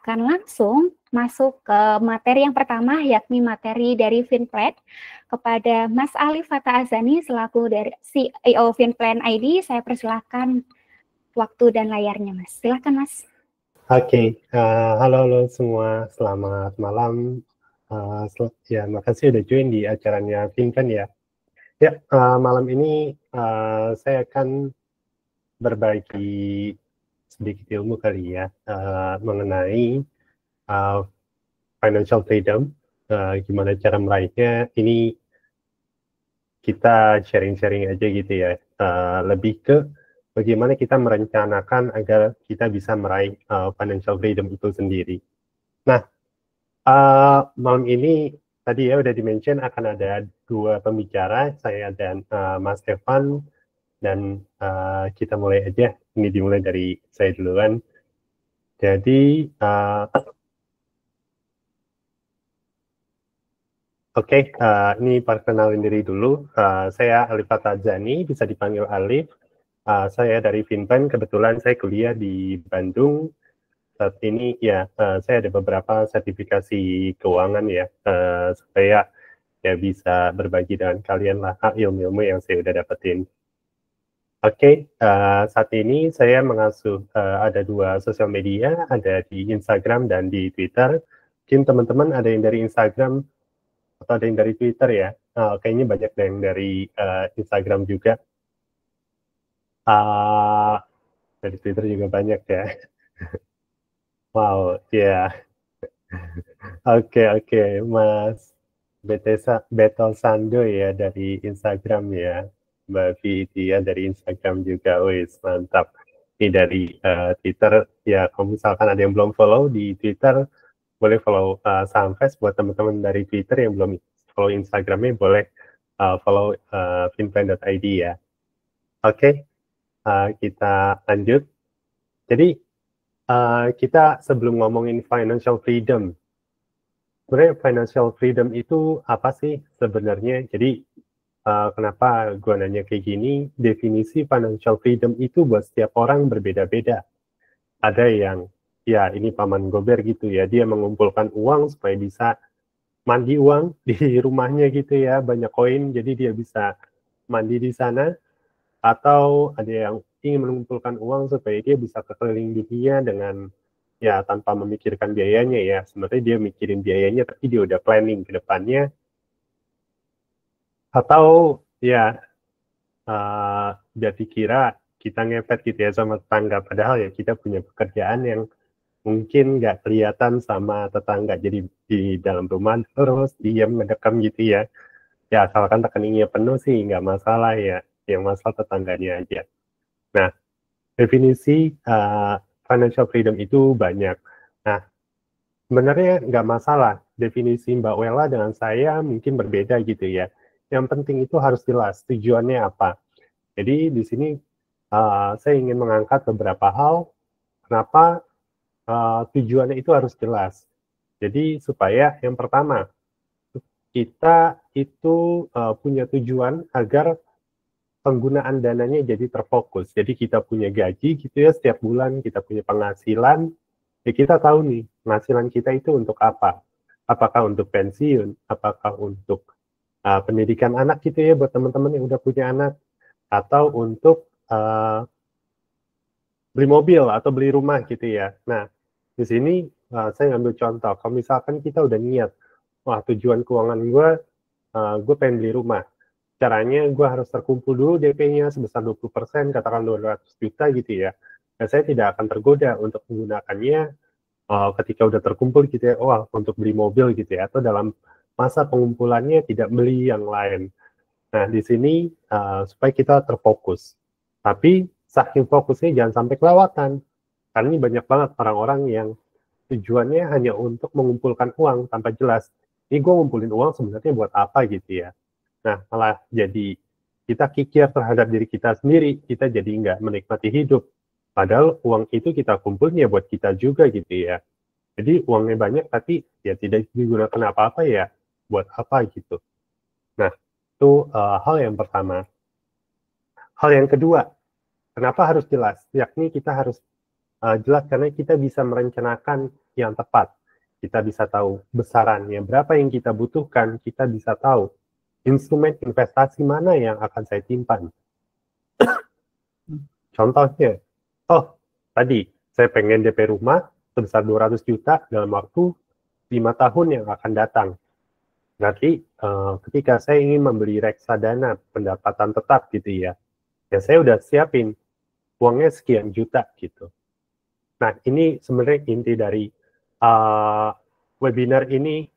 akan langsung masuk ke materi yang pertama, yakni materi dari Finplan. Kepada Mas Ali Fatah Azani selaku dari CEO Finplan ID, saya persilahkan waktu dan layarnya, Mas. Silakan, Mas. Oke, halo semua, selamat malam. Makasih udah join di acaranya Finplan ya. Ya, malam ini saya akan berbagi sedikit ilmu kali ya mengenai financial freedom, gimana cara meraihnya. Ini kita sharing-sharing aja gitu ya, lebih ke bagaimana kita merencanakan agar kita bisa meraih financial freedom itu sendiri. Nah, malam ini tadi ya udah di-mention akan ada dua pembicara, saya dan Mas Evan, dan kita mulai aja. Ini dimulai dari saya duluan. Jadi, ini perkenalin diri dulu. Saya Alif Fatazani, bisa dipanggil Alif. Saya dari Finplan, kebetulan saya kuliah di Bandung. Saat ini ya, saya ada beberapa sertifikasi keuangan ya, supaya ya bisa berbagi dengan kalian lah ilmu-ilmu yang saya udah dapetin. Saat ini saya mengasuh ada dua sosial media, ada di Instagram dan di Twitter. Mungkin teman-teman ada yang dari Instagram atau ada yang dari Twitter ya. Kayaknya banyak yang dari Instagram juga. Dari Twitter juga banyak ya. Wow, ya. Oke, Mas Betel Sando ya dari Instagram ya. Mbak Vidya dari Instagram juga, wis mantap. Ini dari Twitter ya, kalau misalkan ada yang belum follow di Twitter, boleh follow Samfest. Buat teman-teman dari Twitter yang belum follow Instagramnya, boleh follow finplan.id ya. Oke, kita lanjut. Jadi kita sebelum ngomongin financial freedom, sebenarnya financial freedom itu apa sih sebenarnya? Jadi kenapa gue nanya kayak gini? Definisi financial freedom itu buat setiap orang berbeda-beda. Ada yang ya ini paman gober gitu ya, dia mengumpulkan uang supaya bisa mandi uang di rumahnya gitu ya, banyak koin jadi dia bisa mandi di sana. Atau ada yang ingin mengumpulkan uang supaya dia bisa keliling dunia dengan ya tanpa memikirkan biayanya ya. Sebenarnya dia mikirin biayanya tapi dia udah planning ke depannya. Atau ya dia dikira kita ngepet gitu ya sama tetangga, padahal ya kita punya pekerjaan yang mungkin nggak kelihatan sama tetangga, jadi di dalam rumah terus diam ngedekam gitu ya. Ya asalkan rekeningnya penuh sih nggak masalah ya, yang masalah tetangganya aja. Nah, definisi financial freedom itu banyak. Nah, sebenarnya nggak masalah. Definisi Mbak Wella dengan saya mungkin berbeda gitu ya. Yang penting itu harus jelas tujuannya apa. Jadi di sini saya ingin mengangkat beberapa hal. Kenapa tujuannya itu harus jelas. Jadi supaya yang pertama, kita itu punya tujuan agar penggunaan dananya jadi terfokus. Jadi kita punya gaji gitu ya setiap bulan, kita punya penghasilan, ya kita tahu nih penghasilan kita itu untuk apa. Apakah untuk pensiun, apakah untuk pendidikan anak gitu ya buat teman-teman yang udah punya anak, atau untuk beli mobil atau beli rumah gitu ya. Nah, di sini saya ngambil contoh, kalau misalkan kita udah niat, wah tujuan keuangan gue pengen beli rumah. Caranya gue harus terkumpul dulu DP-nya sebesar 20%, katakan 200 juta gitu ya. Dan saya tidak akan tergoda untuk menggunakannya ketika udah terkumpul gitu ya, wah untuk beli mobil gitu ya, atau dalam masa pengumpulannya tidak beli yang lain. Nah, di sini supaya kita terfokus. Tapi saking fokusnya jangan sampai kelewatan. Karena ini banyak banget orang-orang yang tujuannya hanya untuk mengumpulkan uang tanpa jelas. Ini gue ngumpulin uang sebenarnya buat apa gitu ya. Nah, malah jadi kita kikir terhadap diri kita sendiri, kita jadi nggak menikmati hidup. Padahal uang itu kita kumpulnya buat kita juga gitu ya. Jadi uangnya banyak tapi ya tidak digunakan apa-apa ya, buat apa gitu. Nah, itu hal yang pertama. Hal yang kedua, kenapa harus jelas? Yakni kita harus jelas karena kita bisa merencanakan yang tepat. Kita bisa tahu besarannya, berapa yang kita butuhkan, kita bisa tahu instrumen investasi mana yang akan saya simpan. Contohnya, tadi saya pengen DP rumah sebesar 200 juta dalam waktu 5 tahun yang akan datang. Berarti ketika saya ingin membeli reksadana pendapatan tetap gitu ya saya udah siapin uangnya sekian juta gitu. Nah, ini sebenarnya inti dari webinar ini.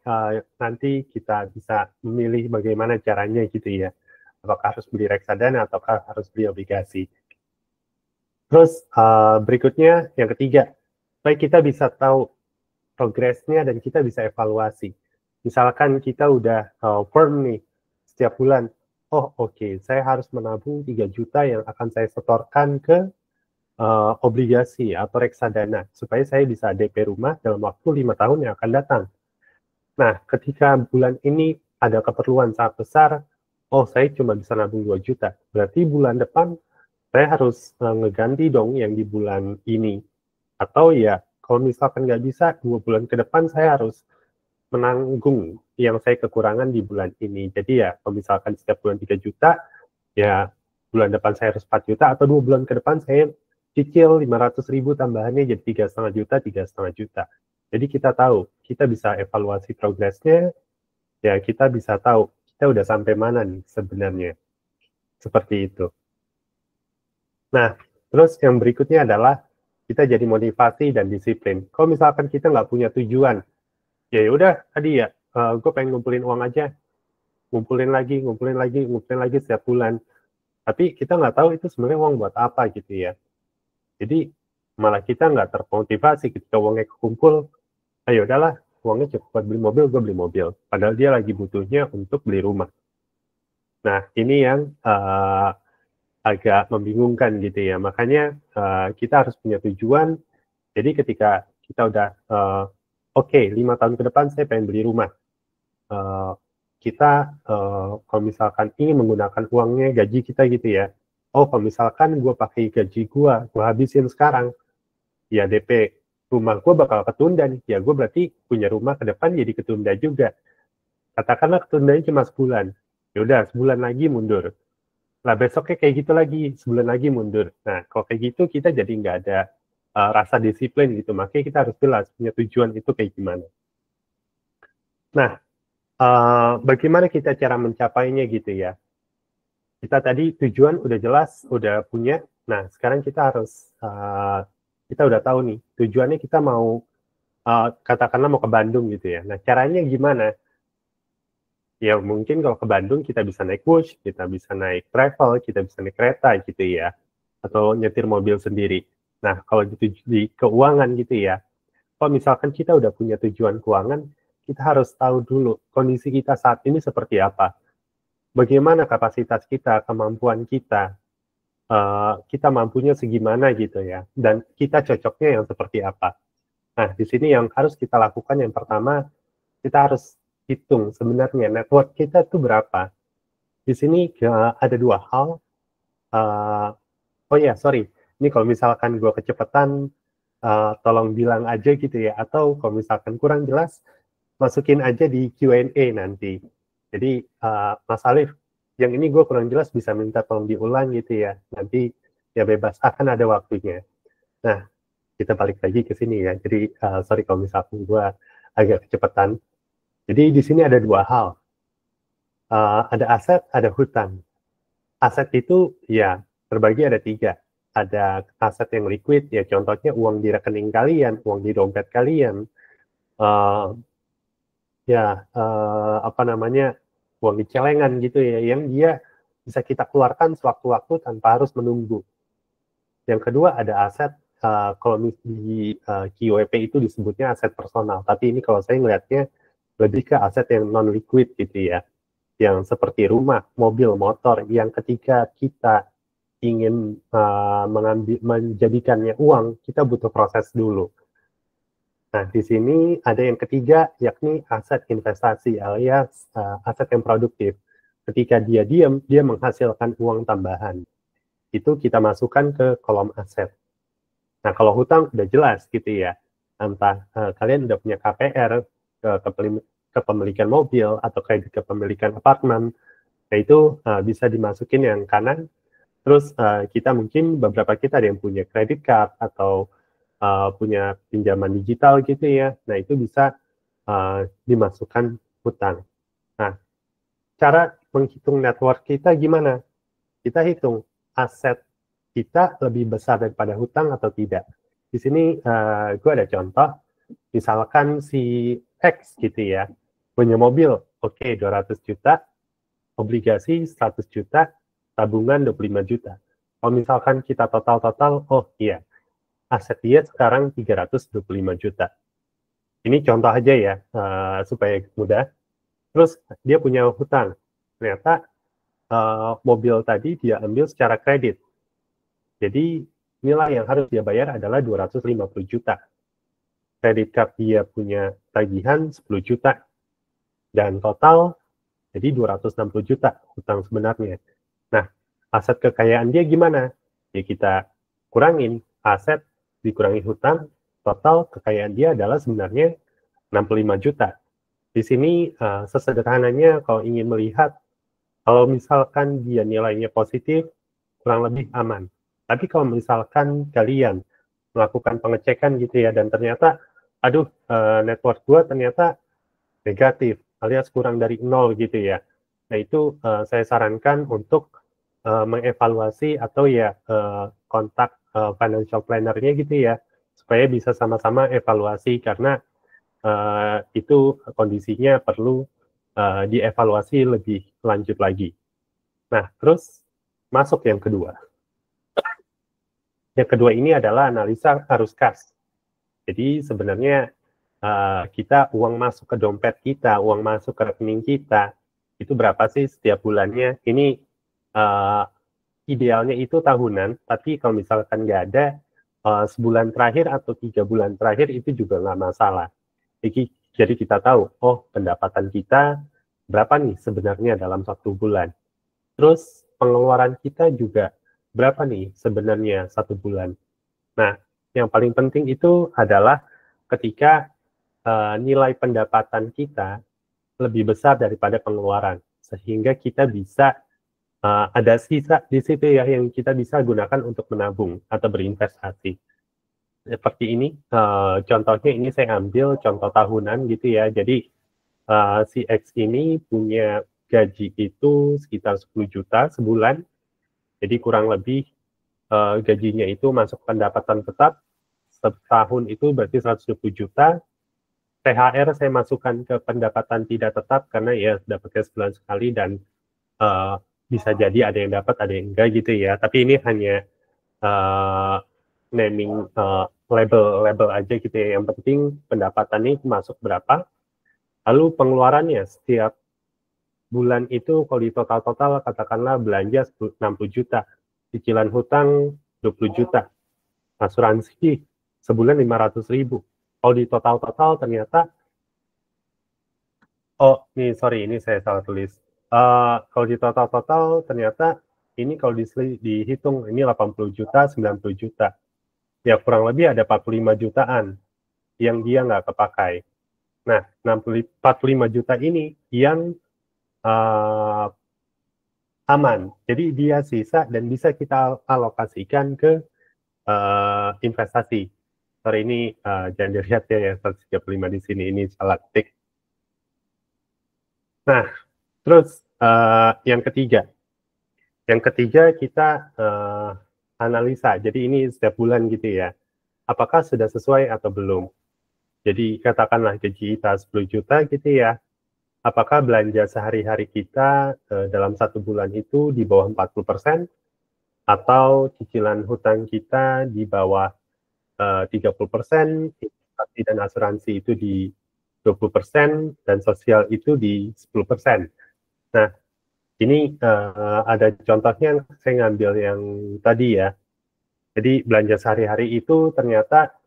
Nanti kita bisa memilih bagaimana caranya gitu ya. Apakah harus beli reksadana ataukah harus beli obligasi. Terus berikutnya yang ketiga, supaya kita bisa tahu progresnya dan kita bisa evaluasi. Misalkan kita udah firm nih setiap bulan, oke, saya harus menabung 3 juta yang akan saya setorkan ke obligasi atau reksadana supaya saya bisa DP rumah dalam waktu 5 tahun yang akan datang. Nah, ketika bulan ini ada keperluan sangat besar, saya cuma bisa nabung 2 juta. Berarti bulan depan saya harus ngeganti dong yang di bulan ini. Atau ya, kalau misalkan nggak bisa, 2 bulan ke depan saya harus menanggung yang saya kekurangan di bulan ini. Jadi ya, kalau misalkan setiap bulan 3 juta, ya bulan depan saya harus 4 juta, atau 2 bulan ke depan saya cicil 500.000 tambahannya jadi 3,5 juta, 3,5 juta. Jadi kita tahu, kita bisa evaluasi progresnya, ya kita bisa tahu kita udah sampai mana nih sebenarnya. Seperti itu. Nah, terus yang berikutnya adalah kita jadi motivasi dan disiplin. Kalau misalkan kita nggak punya tujuan, ya udah tadi ya, gue pengen ngumpulin uang aja, ngumpulin lagi setiap bulan. Tapi kita nggak tahu itu sebenarnya uang buat apa gitu ya. Jadi malah kita nggak termotivasi ketika uangnya kekumpul, ayo udahlah, uangnya cukup buat beli mobil, gue beli mobil. Padahal dia lagi butuhnya untuk beli rumah. Nah, ini yang agak membingungkan gitu ya. Makanya kita harus punya tujuan. Jadi ketika kita udah, 5 tahun ke depan saya pengen beli rumah. Kita kalau misalkan ingin menggunakan uangnya, gaji kita gitu ya. Kalau misalkan gue pakai gaji gue habisin sekarang, ya DP rumah gue bakal ketunda nih. Ya gue berarti punya rumah ke depan jadi ketunda juga. Katakanlah ketundanya cuma sebulan. Ya udah, sebulan lagi mundur. Nah, besoknya kayak gitu lagi, sebulan lagi mundur. Nah, kalau kayak gitu kita jadi nggak ada rasa disiplin gitu. Makanya kita harus jelas punya tujuan itu kayak gimana. Nah, bagaimana kita cara mencapainya gitu ya. Kita tadi tujuan udah jelas, udah punya. Nah, sekarang kita harus, kita udah tahu nih, tujuannya kita mau, katakanlah mau ke Bandung gitu ya. Nah, caranya gimana? Ya mungkin kalau ke Bandung kita bisa naik bus, kita bisa naik travel, kita bisa naik kereta gitu ya. Atau nyetir mobil sendiri. Nah, kalau di keuangan gitu ya, kalau misalkan kita udah punya tujuan keuangan, kita harus tahu dulu kondisi kita saat ini seperti apa. Bagaimana kapasitas kita, kemampuan kita, kita mampunya segimana gitu ya, dan kita cocoknya yang seperti apa. Nah, di sini yang harus kita lakukan yang pertama, kita harus hitung sebenarnya network kita tuh berapa. Di sini ada 2 hal. Ini kalau misalkan gue kecepatan, tolong bilang aja gitu ya, atau kalau misalkan kurang jelas, masukin aja di Q&A nanti. Jadi Mas Alif, yang ini gue kurang jelas bisa minta tolong diulang gitu ya. Nanti ya bebas, akan ada waktunya. Nah, kita balik lagi ke sini ya. Jadi sorry kalau misalkan gue agak kecepatan. Jadi di sini ada 2 hal. Ada aset, ada hutang. Aset itu ya terbagi ada 3. Ada aset yang liquid, ya contohnya uang di rekening kalian, uang di dompet kalian. Uang di celengan gitu ya, yang dia bisa kita keluarkan sewaktu-waktu tanpa harus menunggu. Yang kedua ada aset, kalau di QWP itu disebutnya aset personal, tapi ini kalau saya melihatnya lebih ke aset yang non-liquid gitu ya, yang seperti rumah, mobil, motor, yang ketika kita ingin menjadikannya uang, kita butuh proses dulu. Nah, di sini ada yang ketiga, yakni aset investasi alias aset yang produktif. Ketika dia diam, dia menghasilkan uang tambahan. Itu kita masukkan ke kolom aset. Nah, kalau hutang udah jelas gitu ya, entah kalian udah punya KPR, kepemilikan mobil, atau kredit kepemilikan apartemen, nah itu bisa dimasukin yang kanan. Terus kita mungkin beberapa kita ada yang punya credit card atau punya pinjaman digital gitu ya. Nah itu bisa dimasukkan hutang. Nah cara menghitung net worth kita gimana? Kita hitung aset kita lebih besar daripada hutang atau tidak. Di sini gue ada contoh, misalkan si X gitu ya, punya mobil, oke 200 juta, obligasi 100 juta, tabungan 25 juta. Kalau misalkan kita total-total, oh iya, aset dia sekarang 325 juta. Ini contoh aja ya, supaya mudah. Terus dia punya hutang. Ternyata mobil tadi dia ambil secara kredit. Jadi nilai yang harus dia bayar adalah 250 juta. Kredit card dia punya tagihan 10 juta. Dan total jadi 260 juta hutang sebenarnya. Nah, aset kekayaan dia gimana? Ya kita kurangin aset dikurangi hutang, total kekayaan dia adalah sebenarnya 65 juta. Di sini sesederhananya kalau ingin melihat, kalau misalkan dia nilainya positif, kurang lebih aman. Tapi kalau misalkan kalian melakukan pengecekan gitu ya, dan ternyata, aduh, net worth gue ternyata negatif, alias kurang dari 0 gitu ya. Nah itu saya sarankan untuk mengevaluasi atau ya kontak financial planner-nya gitu ya, supaya bisa sama-sama evaluasi karena itu kondisinya perlu dievaluasi lebih lanjut lagi. Nah, terus masuk yang kedua. Yang kedua ini adalah analisa arus kas. Jadi sebenarnya kita uang masuk ke dompet kita, uang masuk ke rekening kita, itu berapa sih setiap bulannya? Ini idealnya itu tahunan, tapi kalau misalkan nggak ada, sebulan terakhir atau 3 bulan terakhir itu juga nggak masalah. Jadi kita tahu, oh pendapatan kita berapa nih sebenarnya dalam 1 bulan. Terus pengeluaran kita juga berapa nih sebenarnya 1 bulan. Nah, yang paling penting itu adalah ketika nilai pendapatan kita lebih besar daripada pengeluaran, sehingga kita bisa ada sisa di situ ya yang kita bisa gunakan untuk menabung atau berinvestasi. Seperti ini, contohnya ini saya ambil contoh tahunan gitu ya. Jadi si X ini punya gaji itu sekitar 10 juta sebulan. Jadi kurang lebih gajinya itu masuk pendapatan tetap setahun itu berarti 120 juta. THR saya masukkan ke pendapatan tidak tetap karena ya dapatnya sebulan sekali dan bisa jadi ada yang dapat ada yang enggak gitu ya. Tapi ini hanya naming label aja gitu ya. Yang penting pendapatan ini masuk berapa. Lalu pengeluarannya setiap bulan itu kalau di total-total katakanlah belanja 60 juta, cicilan hutang 20 juta, asuransi sebulan 500.000. Kalau di total-total ternyata, oh ini sorry ini saya salah tulis. Kalau di total-total ternyata ini kalau dihitung ini 80 juta, 90 juta. Ya kurang lebih ada 45 jutaan yang dia nggak kepakai. Nah, 45 juta ini yang aman. Jadi dia sisa dan bisa kita alokasikan ke investasi. Sorry ini jangan dilihat ya 135 di sini, ini salah ketik. Nah, terus yang ketiga. Yang ketiga kita analisa. Jadi ini setiap bulan gitu ya. Apakah sudah sesuai atau belum? Jadi katakanlah gaji kita 10 juta gitu ya. Apakah belanja sehari-hari kita dalam 1 bulan itu di bawah 40%, atau cicilan hutang kita di bawah 30%, investasi dan asuransi itu di 20%, dan sosial itu di 10%. Nah, ini ada contohnya, saya ngambil yang tadi ya. Jadi belanja sehari-hari itu ternyata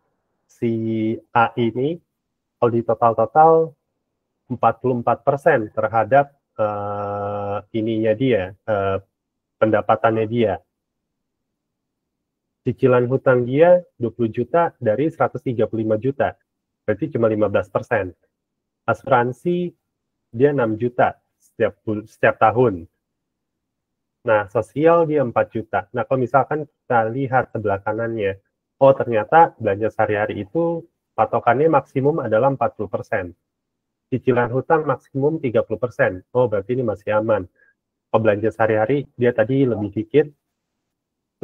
si A ini, kalau di total-total 44% terhadap ininya dia, pendapatannya dia. Cicilan hutang dia 20 juta dari 135 juta, berarti cuma 15%. Asuransi dia 6 juta setiap tahun. Nah, sosial dia 4 juta. Nah, kalau misalkan kita lihat sebelah kanannya, oh ternyata belanja sehari-hari itu patokannya maksimum adalah 40%. Cicilan hutang maksimum 30%. Oh, berarti ini masih aman. Kalau belanja sehari-hari, dia tadi lebih dikit.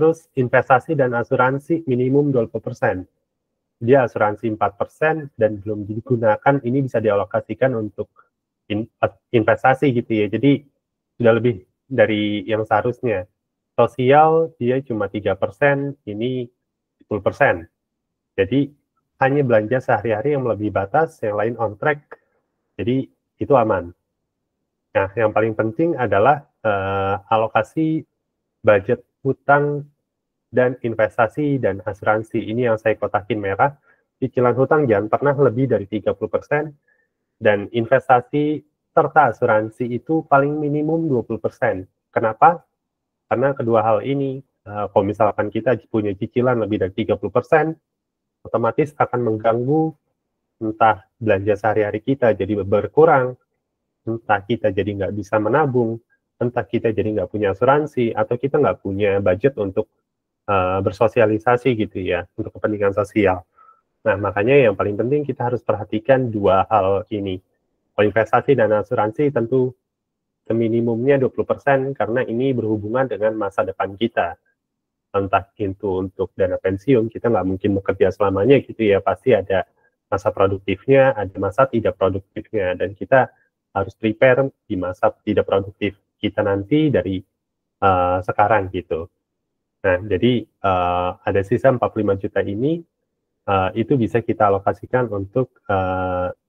Terus investasi dan asuransi minimum 20%. Dia asuransi 4% dan belum digunakan, ini bisa dialokasikan untuk investasi gitu ya. Jadi sudah lebih dari yang seharusnya. Sosial dia cuma 3%, ini 10%. Jadi hanya belanja sehari-hari yang melebihi batas, yang lain on track. Jadi itu aman. Nah, yang paling penting adalah alokasi budget hutang dan investasi dan asuransi. Ini yang saya kotakin merah. Cicilan hutang jangan pernah lebih dari 30%, dan investasi serta asuransi itu paling minimum 20%. Kenapa? Karena kedua hal ini, kalau misalkan kita punya cicilan lebih dari 30%, otomatis akan mengganggu entah belanja sehari-hari kita jadi berkurang, entah kita jadi nggak bisa menabung, entah kita jadi nggak punya asuransi, atau kita nggak punya budget untuk bersosialisasi gitu ya, untuk kepentingan sosial. Nah, makanya yang paling penting kita harus perhatikan dua hal ini. Kalau investasi dan asuransi tentu minimumnya 20% karena ini berhubungan dengan masa depan kita. Entah itu untuk dana pensiun, kita nggak mungkin bekerja selamanya gitu ya, pasti ada masa produktifnya, ada masa tidak produktifnya, dan kita harus prepare di masa tidak produktif kita nanti dari sekarang gitu. Nah, jadi ada sisa 45 juta ini, itu bisa kita alokasikan untuk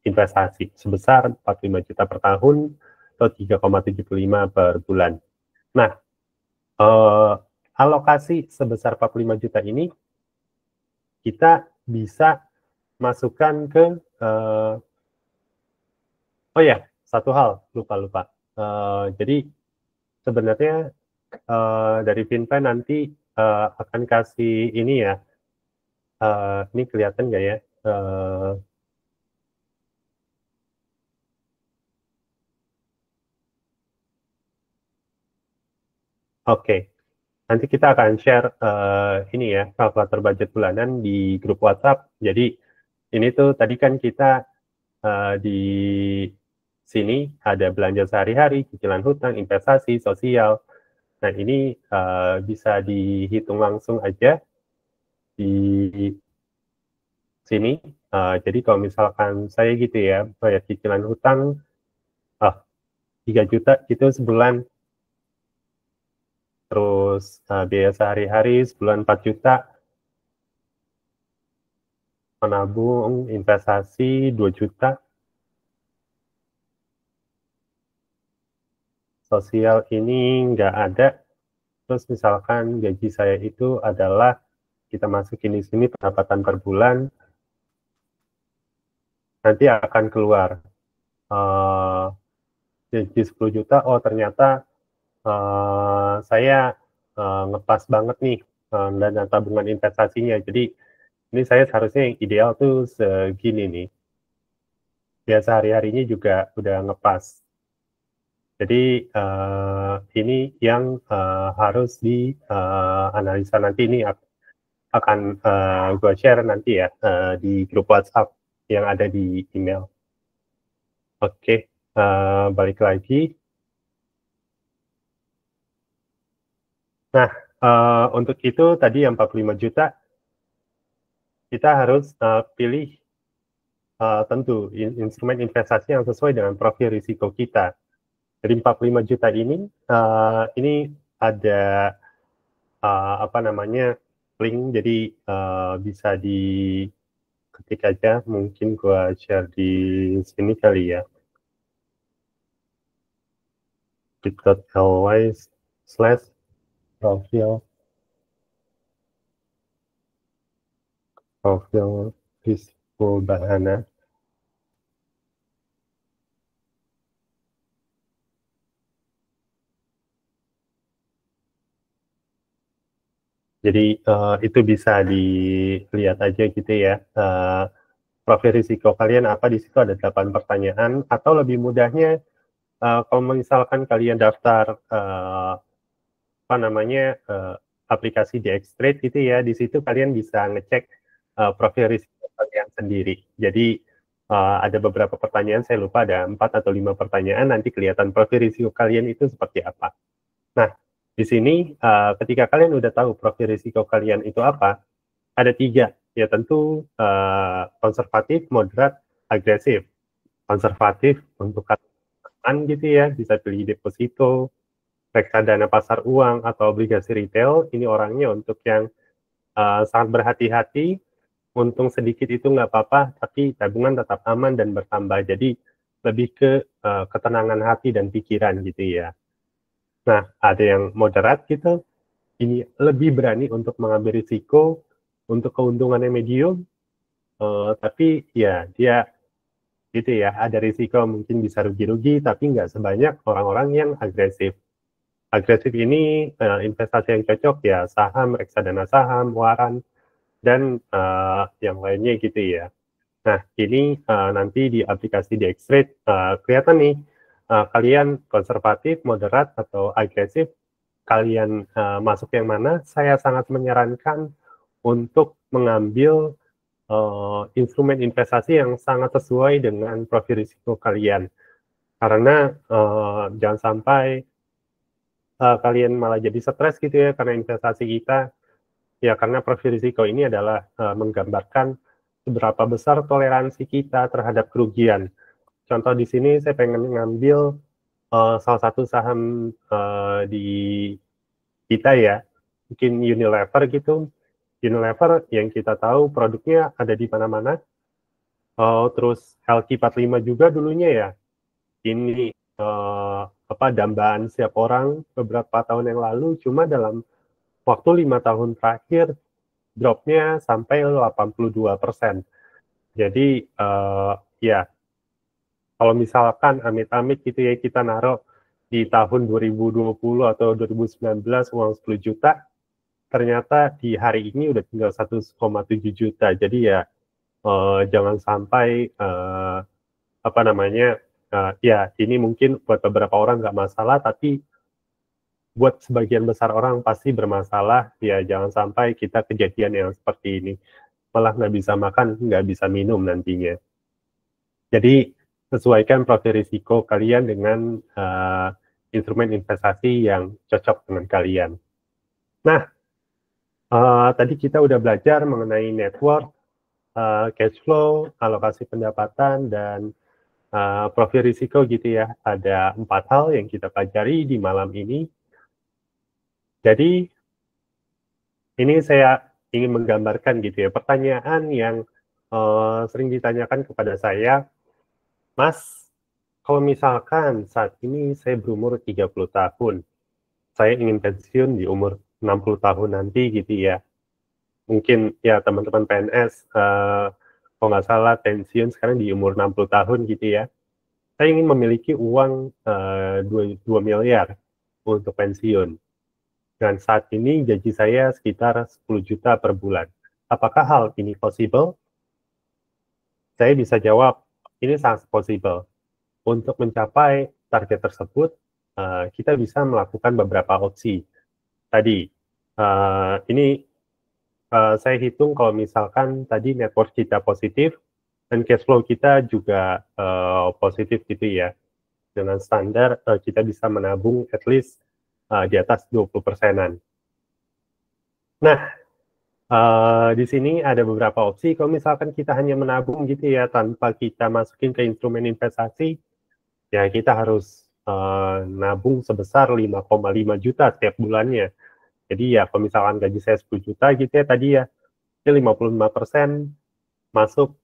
investasi sebesar 45 juta per tahun atau 3,75 per bulan. Nah, alokasi sebesar 45 juta ini kita bisa masukkan ke oh ya, satu hal lupa. Jadi sebenarnya dari Finplan nanti akan kasih ini ya, ini kelihatan nggak ya? Oke, nanti kita akan share ini ya, kalkulator budget bulanan di grup WhatsApp. Jadi ini tuh tadi kan kita di sini ada belanja sehari-hari, cicilan hutang, investasi, sosial. Nah, ini bisa dihitung langsung aja di sini. Jadi kalau misalkan saya gitu ya, bayar cicilan hutang 3 juta itu sebulan, terus biaya sehari-hari sebulan 4 juta, menabung investasi 2 juta, sosial ini nggak ada. Terus misalkan gaji saya itu adalah, kita masukin di sini pendapatan per bulan, nanti akan keluar gaji 10 juta, oh ternyata saya ngepas banget nih dana tabungan investasinya. Jadi ini saya seharusnya yang ideal tuh segini nih. Biasa hari-harinya juga udah ngepas. Jadi ini yang harus dianalisa nanti, ini akan gue share nanti ya di grup WhatsApp yang ada di email. Oke, balik lagi. Nah, untuk itu tadi yang 45 juta, kita harus pilih tentu instrumen investasi yang sesuai dengan profil risiko kita. Dari 45 juta ini ada apa namanya, link, jadi bisa diketik aja, mungkin gua share di sini kali ya, bit.ly/profil risiko bahana. Jadi itu bisa dilihat aja gitu ya. Profil risiko kalian apa, di situ ada 8 pertanyaan, atau lebih mudahnya kalau misalkan kalian daftar apa namanya aplikasi di Xtrade gitu ya, di situ kalian bisa ngecek profil risiko kalian sendiri. Jadi ada beberapa pertanyaan, saya lupa ada 4 atau 5 pertanyaan, nanti kelihatan profil risiko kalian itu seperti apa. Nah, di sini ketika kalian udah tahu profil risiko kalian itu apa, ada 3, ya tentu konservatif, moderat, agresif. Konservatif untuk aman gitu ya, bisa pilih deposito, reksadana pasar uang, atau obligasi retail. Ini orangnya untuk yang sangat berhati-hati, untung sedikit itu nggak apa-apa, tapi tabungan tetap aman dan bertambah. Jadi lebih ke ketenangan hati dan pikiran gitu ya. Nah, ada yang moderat gitu, ini lebih berani untuk mengambil risiko, untuk keuntungannya medium, tapi ya dia gitu ya, ada risiko mungkin bisa rugi-rugi, tapi nggak sebanyak orang-orang yang agresif. Agresif ini investasi yang cocok ya saham, reksadana saham, waran, dan yang lainnya gitu ya. Nah, ini nanti di aplikasi di Xtrade kelihatan nih, kalian konservatif, moderat, atau agresif, kalian masuk yang mana. Saya sangat menyarankan untuk mengambil instrumen investasi yang sangat sesuai dengan profil risiko kalian. Karena jangan sampai kalian malah jadi stres gitu ya karena investasi kita. Ya, karena profil risiko ini adalah menggambarkan seberapa besar toleransi kita terhadap kerugian. Contoh di sini saya pengen ngambil salah satu saham di kita ya, mungkin Unilever gitu. Unilever yang kita tahu produknya ada di mana-mana. Terus LQ45 juga dulunya ya. Ini apa dambaan setiap orang beberapa tahun yang lalu, cuma dalam waktu 5 tahun terakhir dropnya sampai 82%. Jadi ya kalau misalkan amit-amit gitu ya kita naruh di tahun 2020 atau 2019 uang 10 juta, ternyata di hari ini udah tinggal 1,7 juta. Jadi ya jangan sampai apa namanya ya ini mungkin buat beberapa orang nggak masalah, tapi buat sebagian besar orang pasti bermasalah. Ya jangan sampai kita kejadian yang seperti ini, malah nggak bisa makan, nggak bisa minum nantinya. Jadi sesuaikan profil risiko kalian dengan instrumen investasi yang cocok dengan kalian. Nah, tadi kita udah belajar mengenai network, cash flow, alokasi pendapatan, dan profil risiko gitu ya. Ada 4 hal yang kita pelajari di malam ini. Jadi ini saya ingin menggambarkan gitu ya, pertanyaan yang sering ditanyakan kepada saya, Mas, kalau misalkan saat ini saya berumur 30 tahun, saya ingin pensiun di umur 60 tahun nanti gitu ya. Mungkin ya teman-teman PNS, kalau nggak salah pensiun sekarang di umur 60 tahun gitu ya. Saya ingin memiliki uang 2 miliar untuk pensiun. Dan saat ini gaji saya sekitar 10 juta per bulan. Apakah hal ini possible? Saya bisa jawab, ini sangat possible. Untuk mencapai target tersebut, kita bisa melakukan beberapa opsi. Tadi, ini saya hitung kalau misalkan tadi network kita positif, dan cash flow kita juga positif gitu ya. Dengan standar kita bisa menabung at least di atas 20%-an. Nah, di sini ada beberapa opsi. Kalau misalkan kita hanya menabung gitu ya, tanpa kita masukin ke instrumen investasi, ya kita harus nabung sebesar 5,5 juta setiap bulannya. Jadi ya kalau misalkan gaji saya 10 juta gitu ya tadi ya, 55% masuk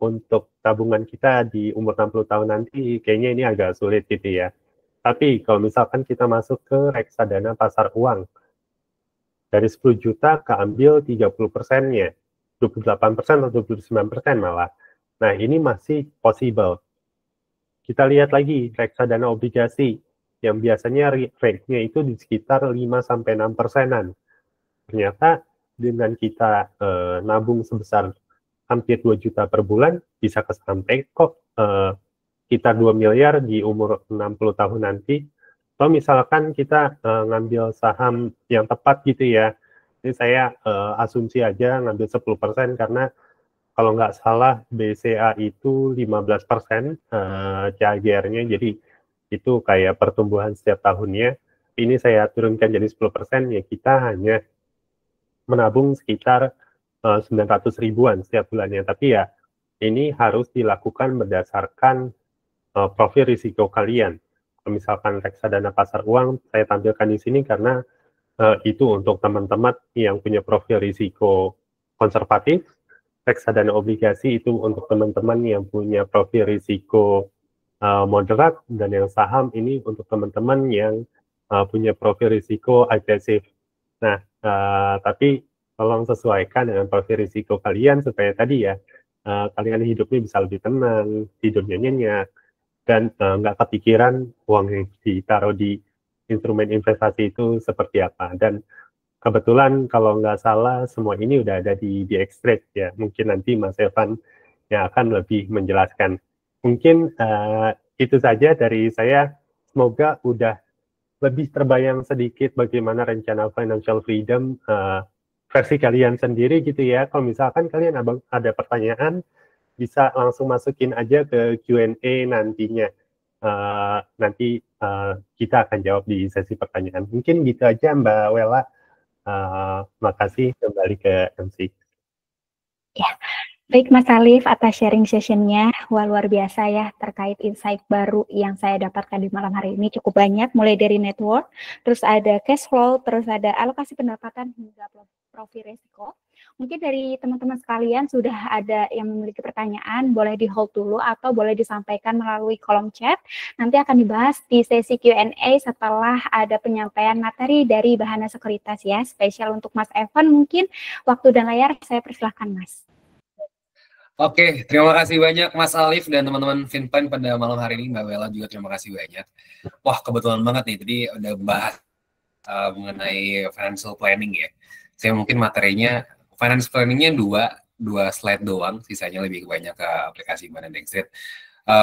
untuk tabungan kita di umur 60 tahun nanti, kayaknya ini agak sulit gitu ya. Tapi kalau misalkan kita masuk ke reksadana pasar uang, dari 10 juta keambil 30%-nya, 28% atau 29% malah. Nah, ini masih possible. Kita lihat lagi reksadana obligasi yang biasanya rate-nya itu di sekitar 5-6%-an. ternyata dengan kita nabung sebesar hampir 2 juta per bulan, bisa kesampai kok kita 2 miliar di umur 60 tahun nanti. Atau misalkan kita ngambil saham yang tepat gitu ya, ini saya asumsi aja ngambil 10% karena kalau nggak salah BCA itu 15% CAGR-nya, jadi itu kayak pertumbuhan setiap tahunnya. Ini saya turunkan jadi 10%, ya kita hanya menabung sekitar 900 ribuan setiap bulannya. Tapi ya ini harus dilakukan berdasarkan profil risiko kalian. Misalkan reksadana pasar uang saya tampilkan di sini karena itu untuk teman-teman yang punya profil risiko konservatif. Reksadana obligasi itu untuk teman-teman yang punya profil risiko moderat, dan yang saham ini untuk teman-teman yang punya profil risiko agresif. Nah, tapi tolong sesuaikan dengan profil risiko kalian supaya tadi ya kalian hidupnya bisa lebih tenang, tidurnya nyenyak, dan nggak kepikiran uang yang ditaruh di instrumen investasi itu seperti apa. Dan kebetulan kalau nggak salah semua ini udah ada di Extract ya. Mungkin nanti Mas Evan yang akan lebih menjelaskan. Mungkin itu saja dari saya. Semoga udah lebih terbayang sedikit bagaimana rencana financial freedom versi kalian sendiri gitu ya. Kalau misalkan kalian ada pertanyaan, bisa langsung masukin aja ke Q&A nantinya. Nanti kita akan jawab di sesi pertanyaan. Mungkin gitu aja Mbak Wela. Makasih, kembali ke MC. Ya, baik Mas Alif atas sharing sessionnya. Wah, luar biasa ya terkait insight baru yang saya dapatkan di malam hari ini cukup banyak, mulai dari network, terus ada cash flow, terus ada alokasi pendapatan hingga profil risiko. Mungkin dari teman-teman sekalian sudah ada yang memiliki pertanyaan, boleh di hold dulu atau boleh disampaikan melalui kolom chat. Nanti akan dibahas di sesi Q&A setelah ada penyampaian materi dari Bahana Sekuritas ya. Spesial untuk Mas Evan, mungkin waktu dan layar saya persilahkan Mas. Oke, terima kasih banyak Mas Alif dan teman-teman FinPlan pada malam hari ini. Mbak Wela juga terima kasih banyak. Wah, kebetulan banget nih, tadi udah bahas mengenai financial planning ya. Saya mungkin materinya, financial planningnya dua slide doang, sisanya lebih banyak ke aplikasi Bahana Extract.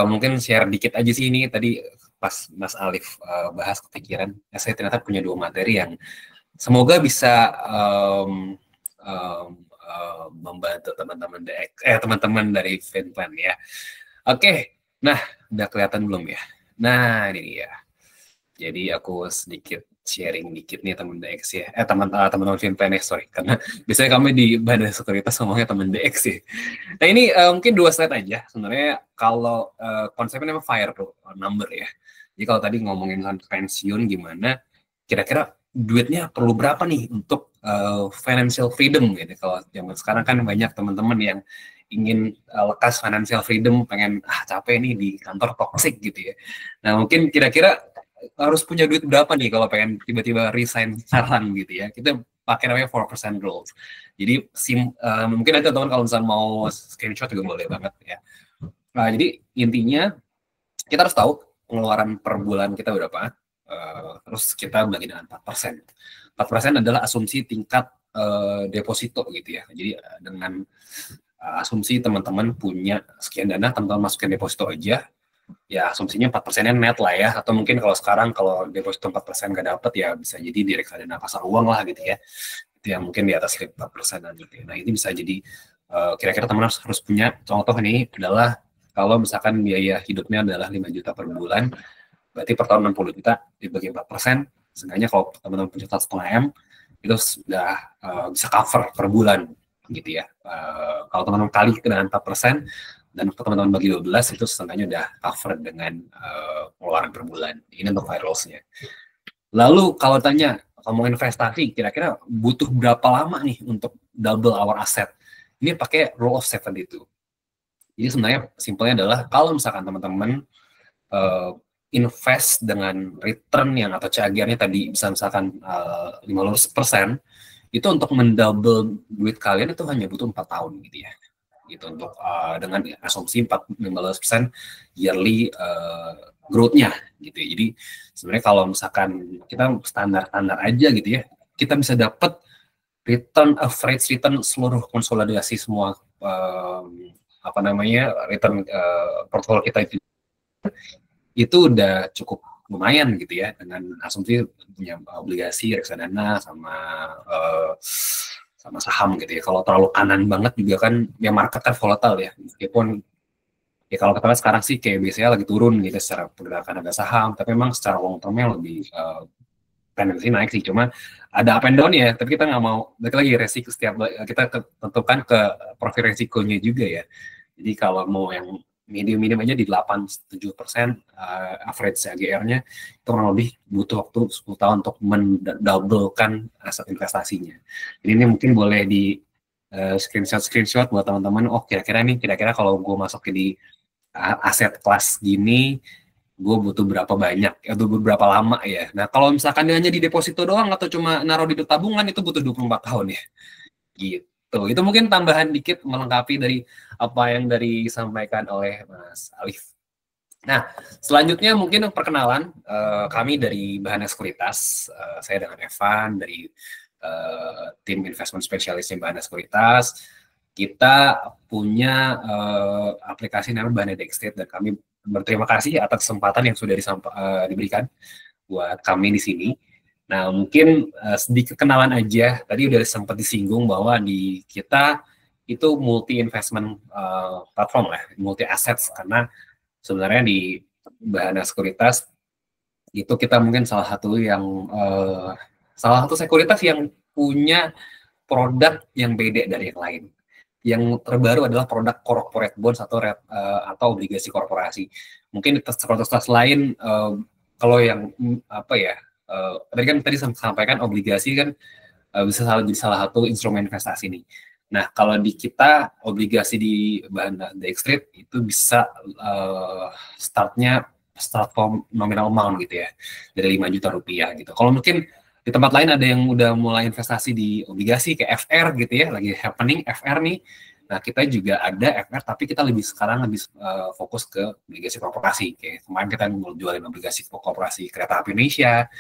Mungkin share dikit aja sih ini, tadi pas Mas Alif bahas kepikiran, saya ternyata punya dua materi yang semoga bisa membantu teman-teman dari FinPlan ya. Oke, nah udah kelihatan belum ya? Nah ini dia. Jadi aku sedikit sharing dikit nih teman DX ya. Teman-teman FinPlan ya, sorry. Karena biasanya kami di Badan Sekuritas ngomongnya teman DX ya. Nah ini mungkin dua slide aja. Sebenarnya kalau konsepnya memang fire number ya. Jadi kalau tadi ngomongin pensiun gimana, kira-kira duitnya perlu berapa nih untuk financial freedom gitu. Kalau zaman sekarang kan banyak teman-teman yang ingin lekas financial freedom, pengen capek nih di kantor toxic gitu ya. Nah mungkin kira-kira harus punya duit berapa nih kalau pengen tiba-tiba resign sekarang gitu ya. Kita pakai namanya 4% rules. Jadi mungkin nanti teman-teman kalau misalnya mau screenshot juga boleh banget ya. Nah jadi intinya kita harus tahu pengeluaran per bulan kita berapa. Terus kita bagi dengan 4%. 4% adalah asumsi tingkat deposito gitu ya. Jadi dengan asumsi teman-teman punya sekian dana, teman-teman masukin deposito aja, ya asumsinya 4%-nya net lah ya. Atau mungkin kalau sekarang kalau deposito 4% nggak dapet ya bisa jadi di reksadana pasar uang lah gitu ya. Itu yang mungkin di atas 4%-an gitu ya. Nah ini bisa jadi kira-kira teman-teman harus punya, contoh ini adalah kalau misalkan biaya hidupnya adalah 5 juta per bulan, berarti per tahun 60 juta dibagi 4%, seenggaknya kalau teman-teman punya 1,5 M, itu sudah bisa cover per bulan gitu ya. Kalau teman-teman kali dengan 4%, dan teman-teman bagi 12, itu setengahnya udah cover dengan pengeluaran per bulan. Ini untuk viralsnya. Lalu kalau tanya, kalau mau investasi, kira-kira butuh berapa lama nih untuk double our asset? Ini pakai rule of 72. Jadi sebenarnya simpelnya adalah kalau misalkan teman-teman invest dengan return yang atau CAGR-nya tadi bisa misalkan 15%, itu untuk mendouble duit kalian itu hanya butuh 4 tahun gitu ya. Gitu untuk dengan asumsi 15% yearly growth-nya gitu ya. Jadi sebenarnya kalau misalkan kita standar-standar aja gitu ya, kita bisa dapat average return seluruh konsolidasi semua return portfolio kita itu udah cukup lumayan gitu ya, dengan asumsi punya obligasi, reksadana sama saham gitu ya. Kalau terlalu kanan banget juga kan ya market kan volatile ya, meskipun ya kalau kita lihat sekarang sih kayak biasanya lagi turun gitu secara pergerakan harga saham, tapi memang secara long termnya lebih tendensi naik sih, cuma ada up and down ya, tapi kita nggak mau, balik lagi resiko setiap kita tentukan ke profil resikonya juga ya. Jadi kalau mau yang medium aja di 8-7% average AGR-nya, itu kurang lebih butuh waktu 10 tahun untuk mendoublekan aset investasinya. Jadi ini mungkin boleh di screenshot buat teman-teman, kira-kira kalau gue masuk di aset kelas gini, gue butuh berapa banyak, atau berapa lama ya. Nah, kalau misalkan dia hanya di deposito doang atau cuma naruh di tabungan, itu butuh 24 tahun ya. Gitu. Itu mungkin tambahan dikit melengkapi dari apa yang disampaikan oleh Mas Alif. Nah, selanjutnya mungkin perkenalan kami dari Bahana Sekuritas. Saya dengan Evan dari tim investment spesialisnya Bahana Sekuritas. Kita punya aplikasi namanya Bahana Dextrade, dan kami berterima kasih atas kesempatan yang sudah diberikan buat kami di sini. Nah, mungkin sedikit kenalan aja. Tadi udah sempat disinggung bahwa di kita itu multi investment platform lah, multi assets, karena sebenarnya di Bahana Sekuritas itu kita mungkin salah satu sekuritas yang punya produk yang beda dari yang lain. Yang terbaru adalah produk corporate bonds atau obligasi korporasi. Mungkin di sekuritas lain kalau yang tadi sampaikan obligasi kan bisa jadi salah satu instrumen investasi nih. Nah, kalau di kita obligasi di Bahana Dextrade itu bisa start from nominal amount gitu ya, dari 5 juta rupiah gitu. Kalau mungkin di tempat lain ada yang udah mulai investasi di obligasi kayak FR gitu ya, lagi happening FR nih. Nah, kita juga ada FR, tapi kita sekarang lebih fokus ke obligasi korporasi. Kayak kemarin kita jualin obligasi korporasi Kereta Api Indonesia,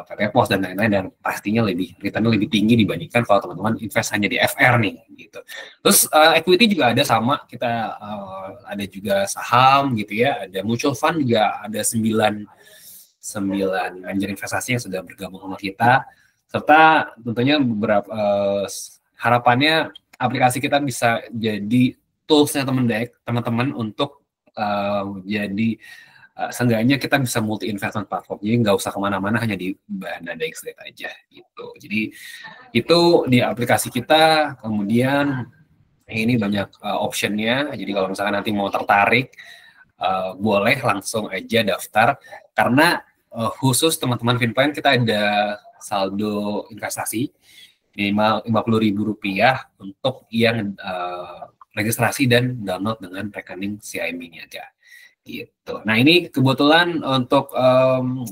PT Pos dan lain-lain, dan pastinya returnnya lebih tinggi dibandingkan kalau teman-teman invest hanya di FR nih gitu. Terus equity juga ada sama, kita ada juga saham gitu ya, ada mutual fund juga, ada 9 manajer investasi yang sudah bergabung sama kita, serta tentunya beberapa harapannya aplikasi kita bisa jadi toolsnya teman-teman untuk jadi seenggaknya kita bisa multi investment platform, jadi nggak usah kemana-mana, hanya di Bahana Dextrade aja gitu. Jadi itu di aplikasi kita. Kemudian ini banyak optionnya, jadi kalau misalkan nanti mau tertarik boleh langsung aja daftar, karena khusus teman-teman Finplan kita ada saldo investasi minimal Rp50.000 untuk yang registrasi dan download dengan rekening CIMB-nya aja. Gitu. Nah, ini kebetulan untuk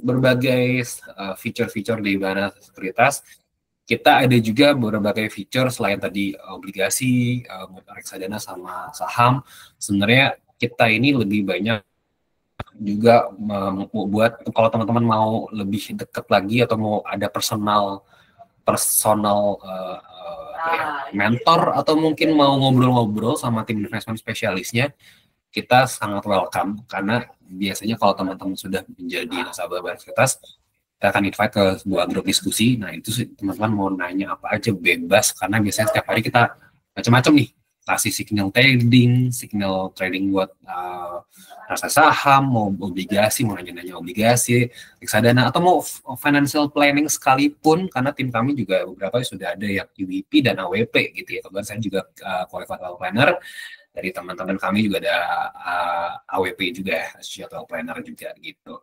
berbagai feature-feature di Bahana Sekuritas, kita ada juga berbagai feature selain tadi obligasi, reksadana sama saham. Sebenarnya kita ini lebih banyak juga buat kalau teman-teman mau lebih dekat lagi atau mau ada personal mentor, atau mungkin mau ngobrol-ngobrol sama tim investment spesialisnya, kita sangat welcome, karena biasanya kalau teman-teman sudah menjadi nasabah Bahana Sekuritas, kita akan invite ke sebuah grup diskusi. Nah, itu sih teman-teman mau nanya apa aja bebas, karena biasanya setiap hari kita macam-macam nih, kasih signal trading buat rasa saham, mau obligasi, mau nanya-nanya obligasi, reksadana, atau mau financial planning sekalipun, karena tim kami juga beberapa sudah ada yang UVP dan AWP gitu ya. Kebetulan saya juga qualified wealth planner, dari teman-teman kami juga ada AWP juga, associate wealth planner juga gitu.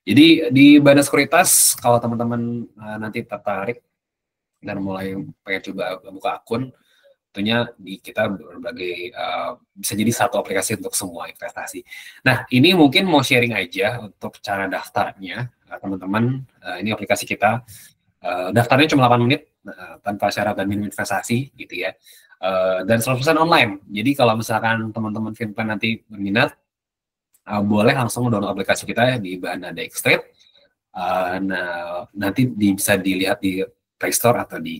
Jadi di Bahana Sekuritas, kalau teman-teman nanti tertarik dan mulai pengen coba buka akun, tentunya di kita berbagai bisa jadi satu aplikasi untuk semua investasi. Nah, ini mungkin mau sharing aja untuk cara daftarnya, teman-teman. Ini aplikasi kita, daftarnya cuma 8 menit tanpa syarat dan minimum investasi gitu ya, dan 100% online. Jadi kalau misalkan teman-teman Finplan nanti berminat, boleh langsung download aplikasi kita di Bahana Dextrade. Nah, nanti bisa dilihat di Play Store atau di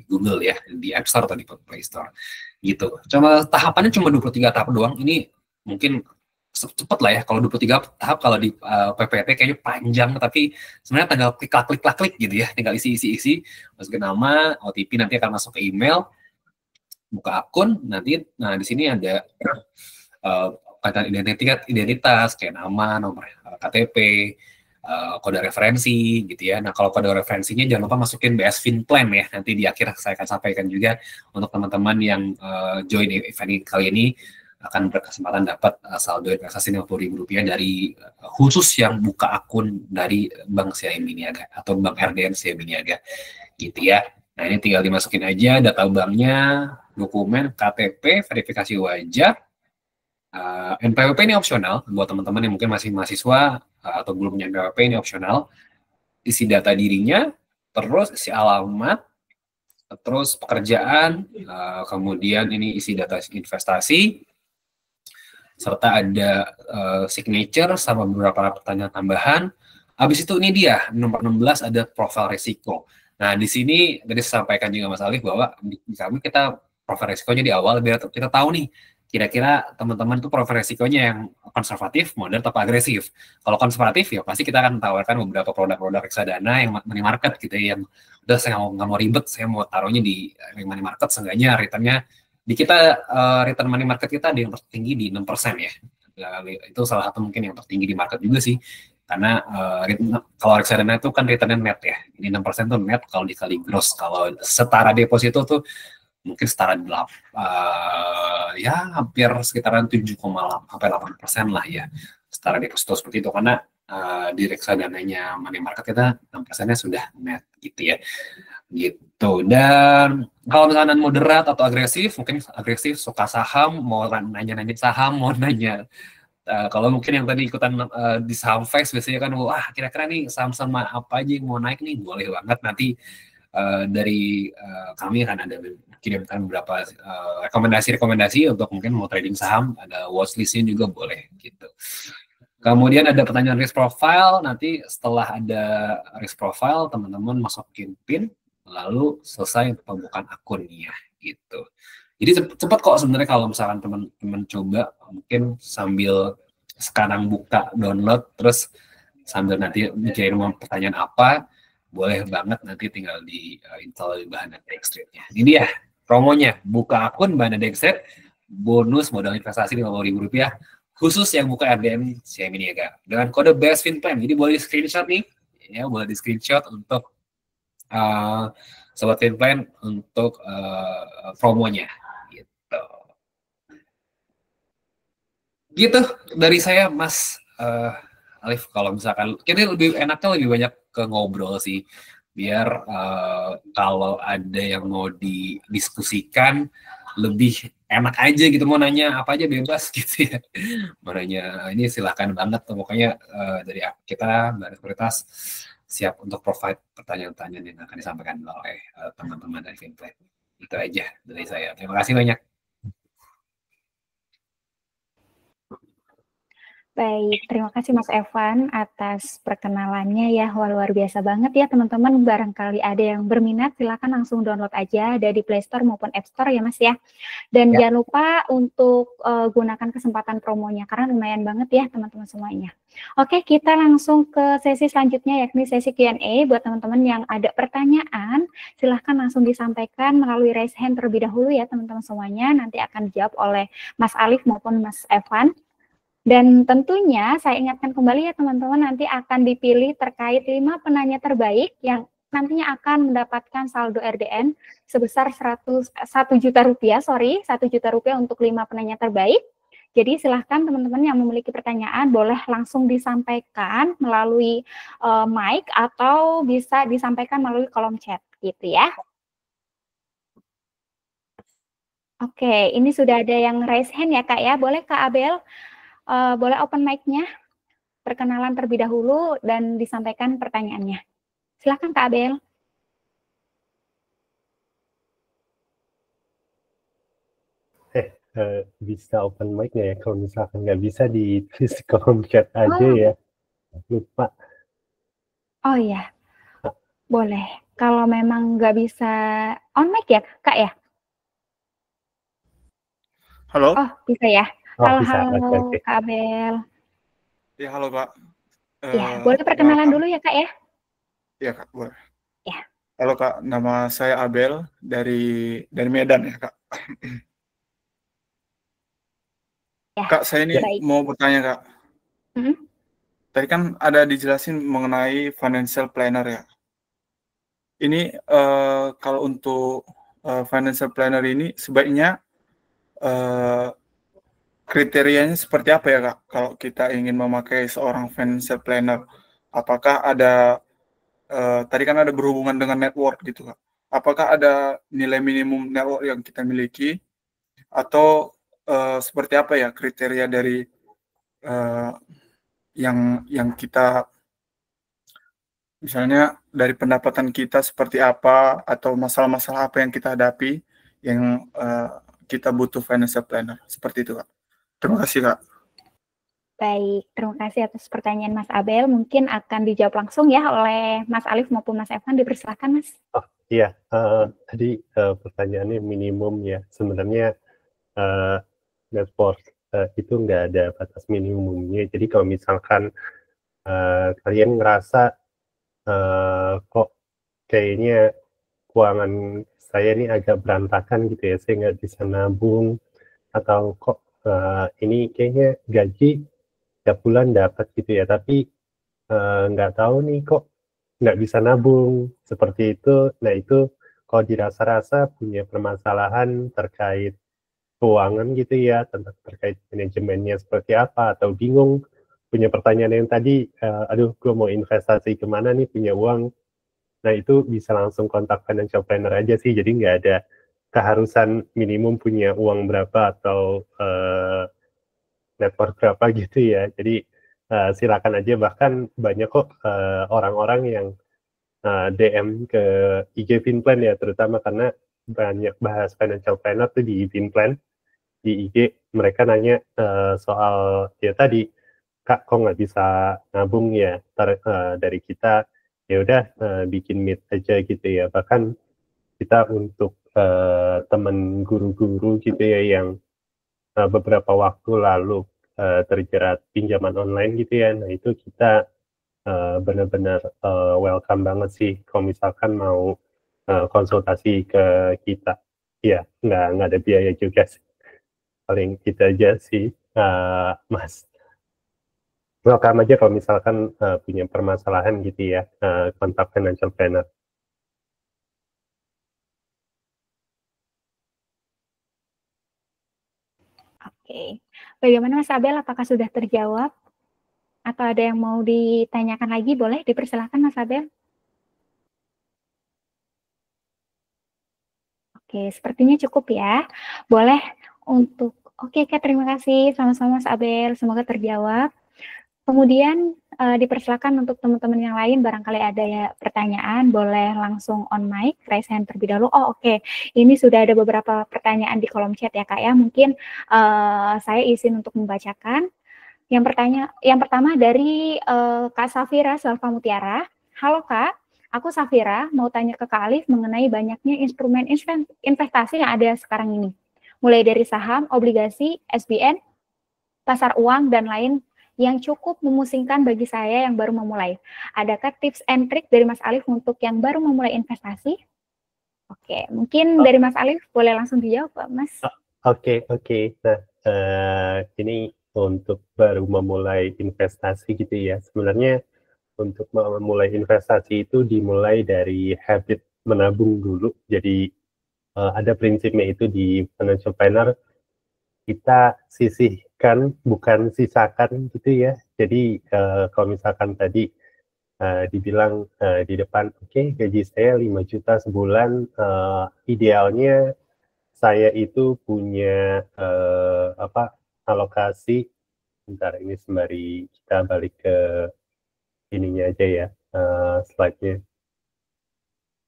Google ya, di App Store atau di Play Store gitu. Cuma tahapannya cuma 23 tahap doang. Ini mungkin cepet lah ya. Kalau 23 tahap kalau di PPT kayaknya panjang, tapi sebenarnya tinggal klik gitu ya, tinggal isi, masukin nama, OTP nanti akan masuk ke email, buka akun nanti. Nah di sini ada identitas kayak nama, nomor KTP, kode referensi gitu ya. Nah kalau kode referensinya jangan lupa masukin BS Finplan ya. Nanti di akhir saya akan sampaikan juga untuk teman-teman yang join event kali ini akan berkesempatan dapat saldo investasi Rp50.000 dari khusus yang buka akun dari Bank CIMB Niaga atau Bank RDN CIMB Niaga gitu ya. Nah ini tinggal dimasukin aja data banknya, dokumen, KTP, verifikasi wajah, NPWP ini opsional buat teman-teman yang mungkin masih mahasiswa atau belum punya NPWP, ini opsional. Isi data dirinya, terus isi alamat, terus pekerjaan, kemudian ini isi data investasi, serta ada signature sama beberapa pertanyaan tambahan. Habis itu ini dia nomor 16 ada profil risiko. Nah di sini tadi saya sampaikan juga Mas Alif bahwa di kami kita profil risikonya di awal biar kita tahu nih kira-kira teman-teman tuh profil risikonya yang konservatif, moderat, atau agresif. Kalau konservatif ya pasti kita akan tawarkan beberapa produk-produk reksadana yang money market gitu ya, yang udah saya nggak mau ribet, saya mau taruhnya di money market, seenggaknya returnnya di kita return money market kita ada yang tertinggi di 6% ya. Itu salah satu mungkin yang tertinggi di market juga sih. Karena kalau reksadana itu kan returnnya net ya. Ini 6% tuh net kalau dikali gross. Kalau setara deposito tuh mungkin setara ya hampir sekitaran 7,8 sampai 8% lah ya. Setara deposito seperti itu. Karena di reksadananya money market kita 6%-nya sudah net gitu ya. Gitu. Dan kalau misalnya moderat atau agresif, mungkin agresif suka saham, mau nanya-nanya saham, mau nanya kalau mungkin yang tadi ikutan di saham Fest biasanya kan, wah kira-kira nih saham-saham apa aja yang mau naik nih, boleh banget nanti dari kami akan ada kirimkan beberapa rekomendasi untuk mungkin mau trading saham, ada watchlist-nya juga boleh gitu. Kemudian ada pertanyaan risk profile, nanti setelah ada risk profile teman-teman masukin PIN, lalu selesai pembukaan akunnya gitu. Jadi cepat kok sebenarnya kalau misalkan teman-teman coba, mungkin sambil sekarang buka download terus sambil nanti mikirin mau pertanyaan apa, boleh banget nanti tinggal di install di Bahana Dextrade-nya. Ini dia promonya, buka akun Bahana Dextrade, bonus modal investasi Rp50.000 khusus yang buka RDN CIMB Niaga dengan kode BS Finplan. Jadi boleh di screenshot nih, ya boleh di screenshot untuk Sobat Finplan untuk promonya. Gitu dari saya Mas Alif. Kalau misalkan kita lebih enaknya lebih banyak ke ngobrol sih, biar kalau ada yang mau didiskusikan lebih enak aja gitu, mau nanya apa aja bebas gitu ya, mau nanya ini silahkan banget. Pokoknya dari kita Mbak Sekuritas siap untuk provide pertanyaan-pertanyaan yang akan disampaikan oleh teman-teman dari Finplan. Itu aja dari saya, terima kasih banyak. Baik, terima kasih Mas Evan atas perkenalannya ya. Wah, luar biasa banget ya teman-teman. Barangkali ada yang berminat, silakan langsung download aja, ada di Play Store maupun App Store ya Mas ya. Dan jangan lupa untuk gunakan kesempatan promonya, karena lumayan banget ya teman-teman semuanya. Oke, kita langsung ke sesi selanjutnya, yakni sesi Q&A. Buat teman-teman yang ada pertanyaan, silahkan langsung disampaikan melalui raise hand terlebih dahulu ya teman-teman semuanya. Nanti akan dijawab oleh Mas Alif maupun Mas Evan. Dan tentunya saya ingatkan kembali ya teman-teman, nanti akan dipilih terkait 5 penanya terbaik yang nantinya akan mendapatkan saldo RDN sebesar 1 juta rupiah, 1 juta rupiah untuk 5 penanya terbaik. Jadi silahkan teman-teman yang memiliki pertanyaan boleh langsung disampaikan melalui mic atau bisa disampaikan melalui kolom chat gitu ya. Oke, ini sudah ada yang raise hand ya Kak ya, boleh Kak Abel? Boleh open mic-nya, perkenalan terlebih dahulu dan disampaikan pertanyaannya. Silakan Kak Abel. Bisa open mic-nya ya, kalau misalkan nggak bisa ditulis di kolom chat aja ya. Lupa. Oh iya, boleh. kalau memang nggak bisa on mic ya, Kak ya? Halo? Oh, bisa ya. Oh, Halo, bisa. halo, Oke. Kak Abel. Ya, halo Kak. Ya, boleh perkenalan dulu ya, Kak ya? Iya Kak, boleh. Ya. Halo Kak, nama saya Abel dari Medan ya Kak. Ya, Kak, saya ini baik. mau bertanya Kak. Mm-mm. Tadi kan ada dijelasin mengenai financial planner ya. Ini kalau untuk financial planner ini sebaiknya kriterianya seperti apa ya Kak? Kalau kita ingin memakai seorang financial planner, apakah ada tadi kan ada berhubungan dengan network gitu Kak. Apakah ada nilai minimum network yang kita miliki atau seperti apa ya kriteria dari yang kita misalnya dari pendapatan kita seperti apa atau masalah-masalah apa yang kita hadapi yang kita butuh financial planner seperti itu Kak. Terima kasih Kak. Baik, terima kasih atas pertanyaan Mas Abel. Mungkin akan dijawab langsung ya oleh Mas Alif maupun Mas Evan. Dipersilakan, Mas. Oh iya, tadi pertanyaannya minimum ya. Sebenarnya network itu nggak ada batas minimumnya. Jadi kalau misalkan kalian ngerasa kok kayaknya keuangan saya ini agak berantakan gitu ya, saya nggak bisa nabung, atau kok ini kayaknya gaji tiap bulan dapat gitu ya, tapi nggak tahu nih kok nggak bisa nabung, seperti itu. Nah itu kalau dirasa-rasa punya permasalahan terkait keuangan gitu ya, terkait manajemennya seperti apa, atau bingung, punya pertanyaan yang tadi, aduh gue mau investasi kemana nih, punya uang. Nah itu bisa langsung kontak financial planner aja sih, jadi nggak ada keharusan minimum punya uang berapa atau network berapa gitu ya. Jadi silakan aja, bahkan banyak kok orang-orang yang DM ke IG Finplan ya, terutama karena banyak bahas financial planner tuh di Finplan, di IG. Mereka nanya soal ya tadi, Kak kok nggak bisa nabung ya, dari kita ya udah bikin meet aja gitu ya. Bahkan kita untuk teman guru-guru gitu ya yang beberapa waktu lalu terjerat pinjaman online gitu ya, nah itu kita benar-benar welcome banget sih kalau misalkan mau konsultasi ke kita. Ya, nggak ada biaya juga sih. Paling kita aja sih, Mas. Welcome aja kalau misalkan punya permasalahan gitu ya, kontak financial planner. Oke. Bagaimana Mas Abel? Apakah sudah terjawab? Atau ada yang mau ditanyakan lagi? Boleh dipersilakan Mas Abel. Oke, sepertinya cukup ya. Boleh untuk... Oke, Kak, terima kasih. Sama-sama Mas Abel. Semoga terjawab. Kemudian dipersilakan untuk teman-teman yang lain, barangkali ada ya pertanyaan, boleh langsung on mic, raise hand terlebih dahulu. Oh oke. Ini sudah ada beberapa pertanyaan di kolom chat ya Kak ya. Mungkin saya izin untuk membacakan. Yang pertama dari Kak Safira Salva Mutiara. Halo Kak, aku Safira mau tanya ke Kak Alif mengenai banyaknya instrumen investasi yang ada sekarang ini. Mulai dari saham, obligasi, SBN, pasar uang, dan lain yang cukup memusingkan bagi saya yang baru memulai. Adakah tips and trick dari Mas Alif untuk yang baru memulai investasi? Oke, mungkin dari Mas Alif boleh langsung dijawab, Pak Mas. Oke. Nah, ini untuk baru memulai investasi gitu ya. Sebenarnya untuk memulai investasi itu dimulai dari habit menabung dulu. Jadi ada prinsipnya itu di financial planner, kita sisihkan bukan sisakan gitu ya. Jadi kalau misalkan tadi dibilang di depan, oke, gaji saya 5 juta sebulan, idealnya saya itu punya alokasi. Bentar, ini sembari kita balik ke ininya aja ya, slide-nya.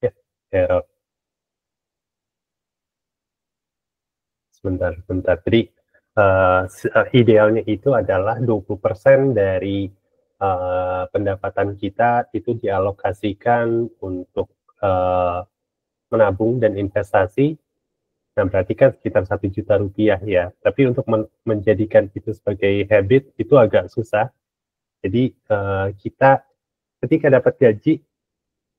Ya, error. Sebentar. Jadi idealnya itu adalah 20% dari pendapatan kita itu dialokasikan untuk menabung dan investasi, nah berarti kan sekitar 1 juta rupiah ya. Tapi untuk menjadikan itu sebagai habit itu agak susah. Jadi kita ketika dapat gaji,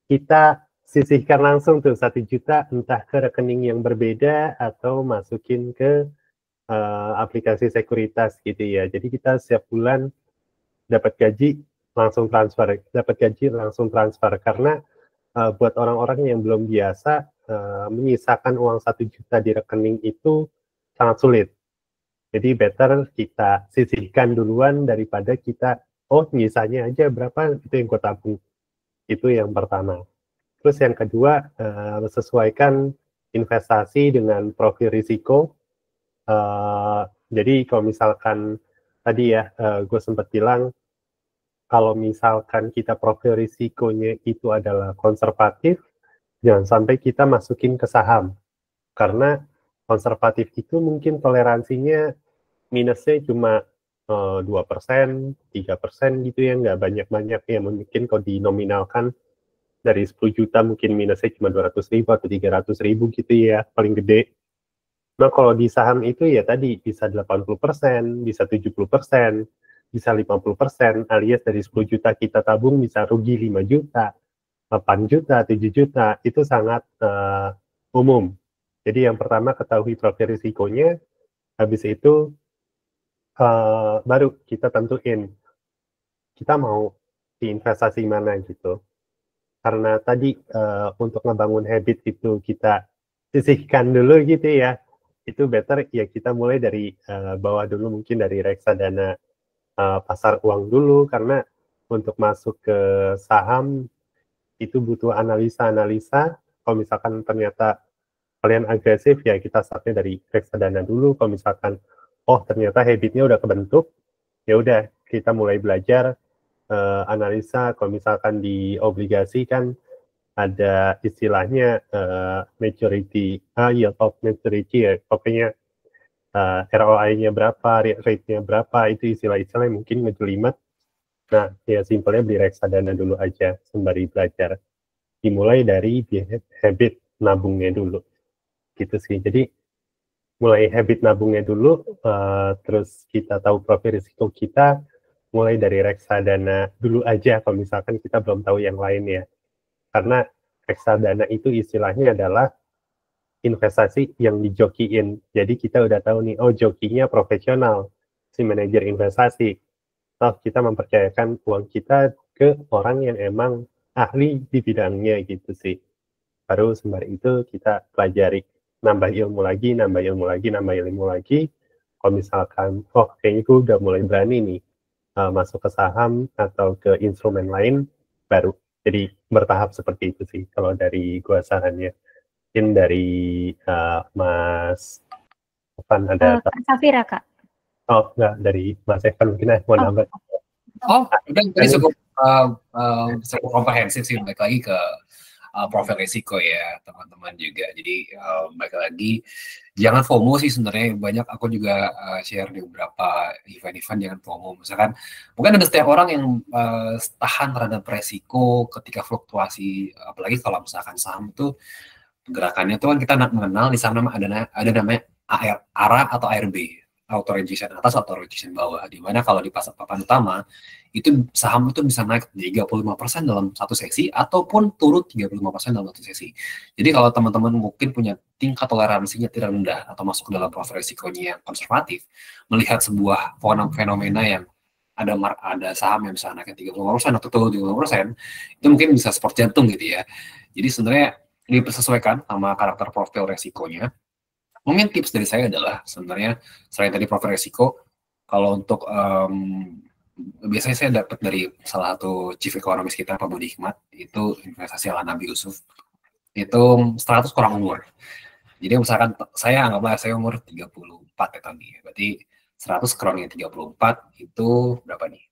kita sisihkan langsung tuh 1 juta entah ke rekening yang berbeda atau masukin ke aplikasi sekuritas gitu ya. Jadi kita setiap bulan dapat gaji langsung transfer, karena buat orang-orang yang belum biasa menyisakan uang 1 juta di rekening itu sangat sulit. Jadi better kita sisihkan duluan daripada kita nyisanya aja berapa itu yang gue tabung. Itu yang pertama. Terus yang kedua, sesuaikan investasi dengan profil risiko. Jadi kalau misalkan tadi ya, gue sempat bilang, kalau misalkan kita profil risikonya itu adalah konservatif, jangan sampai kita masukin ke saham. Karena konservatif itu mungkin toleransinya minusnya cuma 2%, 3% gitu ya, nggak banyak-banyak ya. Mungkin kalau dinominalkan dari 10 juta mungkin minusnya cuma 200.000 atau 300.000 gitu ya, paling gede. Nah kalau di saham itu ya tadi bisa 80%, bisa 70%, bisa 50%, alias dari 10 juta kita tabung bisa rugi 5 juta, 8 juta, 7 juta, itu sangat umum. Jadi yang pertama ketahui profil risikonya, habis itu baru kita tentuin kita mau di investasi mana gitu. Karena tadi untuk ngebangun habit itu kita sisihkan dulu gitu ya, itu better ya kita mulai dari bawah dulu, mungkin dari reksadana pasar uang dulu, karena untuk masuk ke saham itu butuh analisa-analisa. Kalau misalkan ternyata kalian agresif ya kita startnya dari reksadana dulu. Kalau misalkan ternyata habitnya udah kebentuk, ya udah kita mulai belajar analisa. Kalau misalkan di obligasi kan ada istilahnya maturity, yield of maturity ya, pokoknya ROI-nya berapa, rate-nya berapa, itu istilah-istilah yang mungkin ngejelimet. Nah, ya simpelnya beli reksadana dulu aja sembari belajar. Dimulai dari habit nabungnya dulu. Gitu sih. Jadi mulai habit nabungnya dulu, terus kita tahu profil risiko kita, mulai dari reksadana dulu aja kalau misalkan kita belum tahu yang lain ya. Karena reksadana itu istilahnya adalah investasi yang dijokiin. Jadi kita udah tahu nih, jokinya profesional, si manajer investasi. Toh kita mempercayakan uang kita ke orang yang emang ahli di bidangnya gitu sih. Baru sembari itu kita pelajari, nambah ilmu lagi. Kalau misalkan, kayaknya gue udah mulai berani nih masuk ke saham atau ke instrumen lain, baru. Jadi bertahap seperti itu sih kalau dari gue sarannya. Mungkin dari Mas Evan ada Safira, Kak. Enggak, dari Mas Evan mungkin mau nambah. Udah tadi cukup komprehensif sih, balik lagi ke profil risiko ya teman-teman juga. Jadi balik lagi jangan FOMO sih sebenarnya. Banyak aku juga share di beberapa event-event, jangan FOMO. Misalkan mungkin ada setiap orang yang tahan terhadap resiko ketika fluktuasi, apalagi kalau misalkan saham itu gerakannya itu kan kita mengenal di sana ada namanya ARA atau ARB, auto rejection atas atau rejection bawah, di mana kalau di pasar papan utama itu saham itu bisa naik 35% dalam satu sesi ataupun turun 35% dalam satu sesi. Jadi kalau teman-teman mungkin punya tingkat toleransinya tidak rendah atau masuk ke dalam profil risikonya yang konservatif, melihat sebuah fenomena yang ada saham yang bisa naiknya 35% atau turun 35%, itu mungkin bisa sport jantung gitu ya. Jadi sebenarnya disesuaikan sama karakter profil resikonya. Mungkin tips dari saya adalah sebenarnya selain tadi profil resiko, kalau untuk biasanya saya dapat dari salah satu chief economist kita, Pak Budi Hikmat, itu investasi ala Nabi Yusuf, itu 100 kurang umur. Jadi misalkan saya anggaplah saya umur 34 ya tadi, berarti 100 kurangnya 34 itu berapa nih?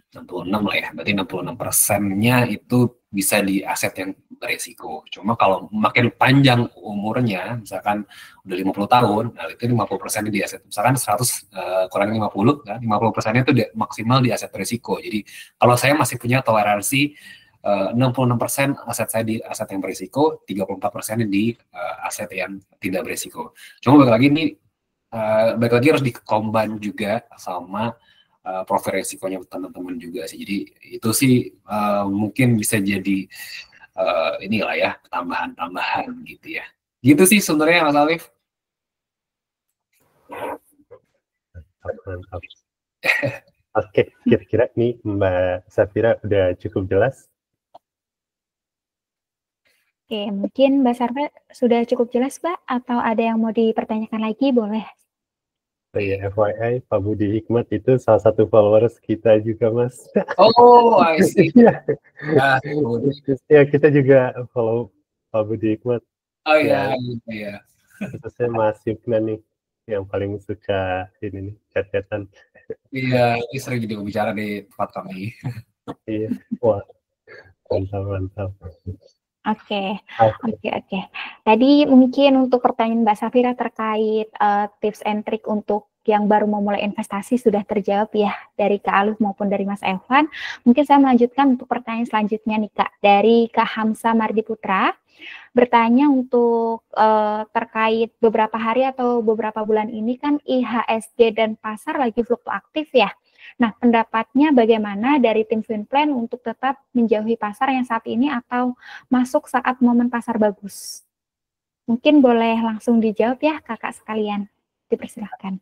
66 lah ya, berarti 66%-nya itu bisa di aset yang beresiko. Cuma kalau makin panjang umurnya, misalkan udah 50 tahun, nah itu 50%-nya di aset. Misalkan 100 kurang 50, kan 50%-nya itu maksimal di aset beresiko. Jadi kalau saya masih punya toleransi 66% aset saya di aset yang berisiko, 34% di aset yang tidak berisiko. Cuma balik lagi ini harus dikombin juga sama profil risikonya teman-teman juga sih. Jadi itu sih mungkin bisa jadi inilah ya tambahan-tambahan gitu ya. Gitu sih sebenarnya Mas Alif. Mantap. Oke, kira-kira nih Mbak Safira udah cukup jelas? Oke, mungkin Mbak Sarfa sudah cukup jelas, Mbak? Atau ada yang mau dipertanyakan lagi? Boleh. Oh ya, FYI, Pak Budi Hikmat itu salah satu followers kita juga, Mas. Oh, I see. Ya, kita juga follow Pak Budi Hikmat. Oh iya, iya. Khususnya Mas Yukna nih, yang paling suka ini nih, chat-chatan. Iya, ini sering jadi pembicara di tempat kami. Iya, wah, mantap. Oke. Tadi mungkin untuk pertanyaan Mbak Safira terkait tips and trick untuk yang baru memulai investasi sudah terjawab ya dari Kak Alif maupun dari Mas Evan. Mungkin saya melanjutkan untuk pertanyaan selanjutnya nih Kak, dari Kak Hamsa Mardi Putra. Bertanya untuk terkait beberapa hari atau beberapa bulan ini kan IHSG dan pasar lagi fluktuatif ya. Nah, pendapatnya bagaimana dari tim Finplan untuk tetap menjauhi pasar yang saat ini atau masuk saat momen pasar bagus? Mungkin boleh langsung dijawab ya kakak sekalian, dipersilahkan.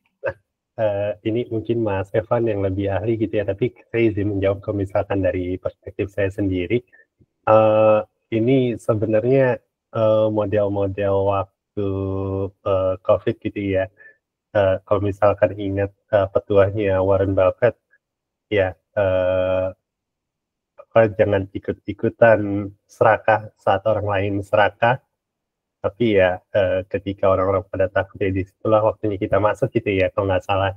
Ini mungkin Mas Evan yang lebih ahli gitu ya, tapi saya izin menjawab kalau misalkan dari perspektif saya sendiri. Ini sebenarnya model-model waktu COVID gitu ya. Kalau misalkan ingat petuahnya Warren Buffett, ya jangan ikut-ikutan serakah saat orang lain serakah, tapi ya ketika orang-orang pada takut ya disitulah waktunya kita masuk gitu ya, kalau nggak salah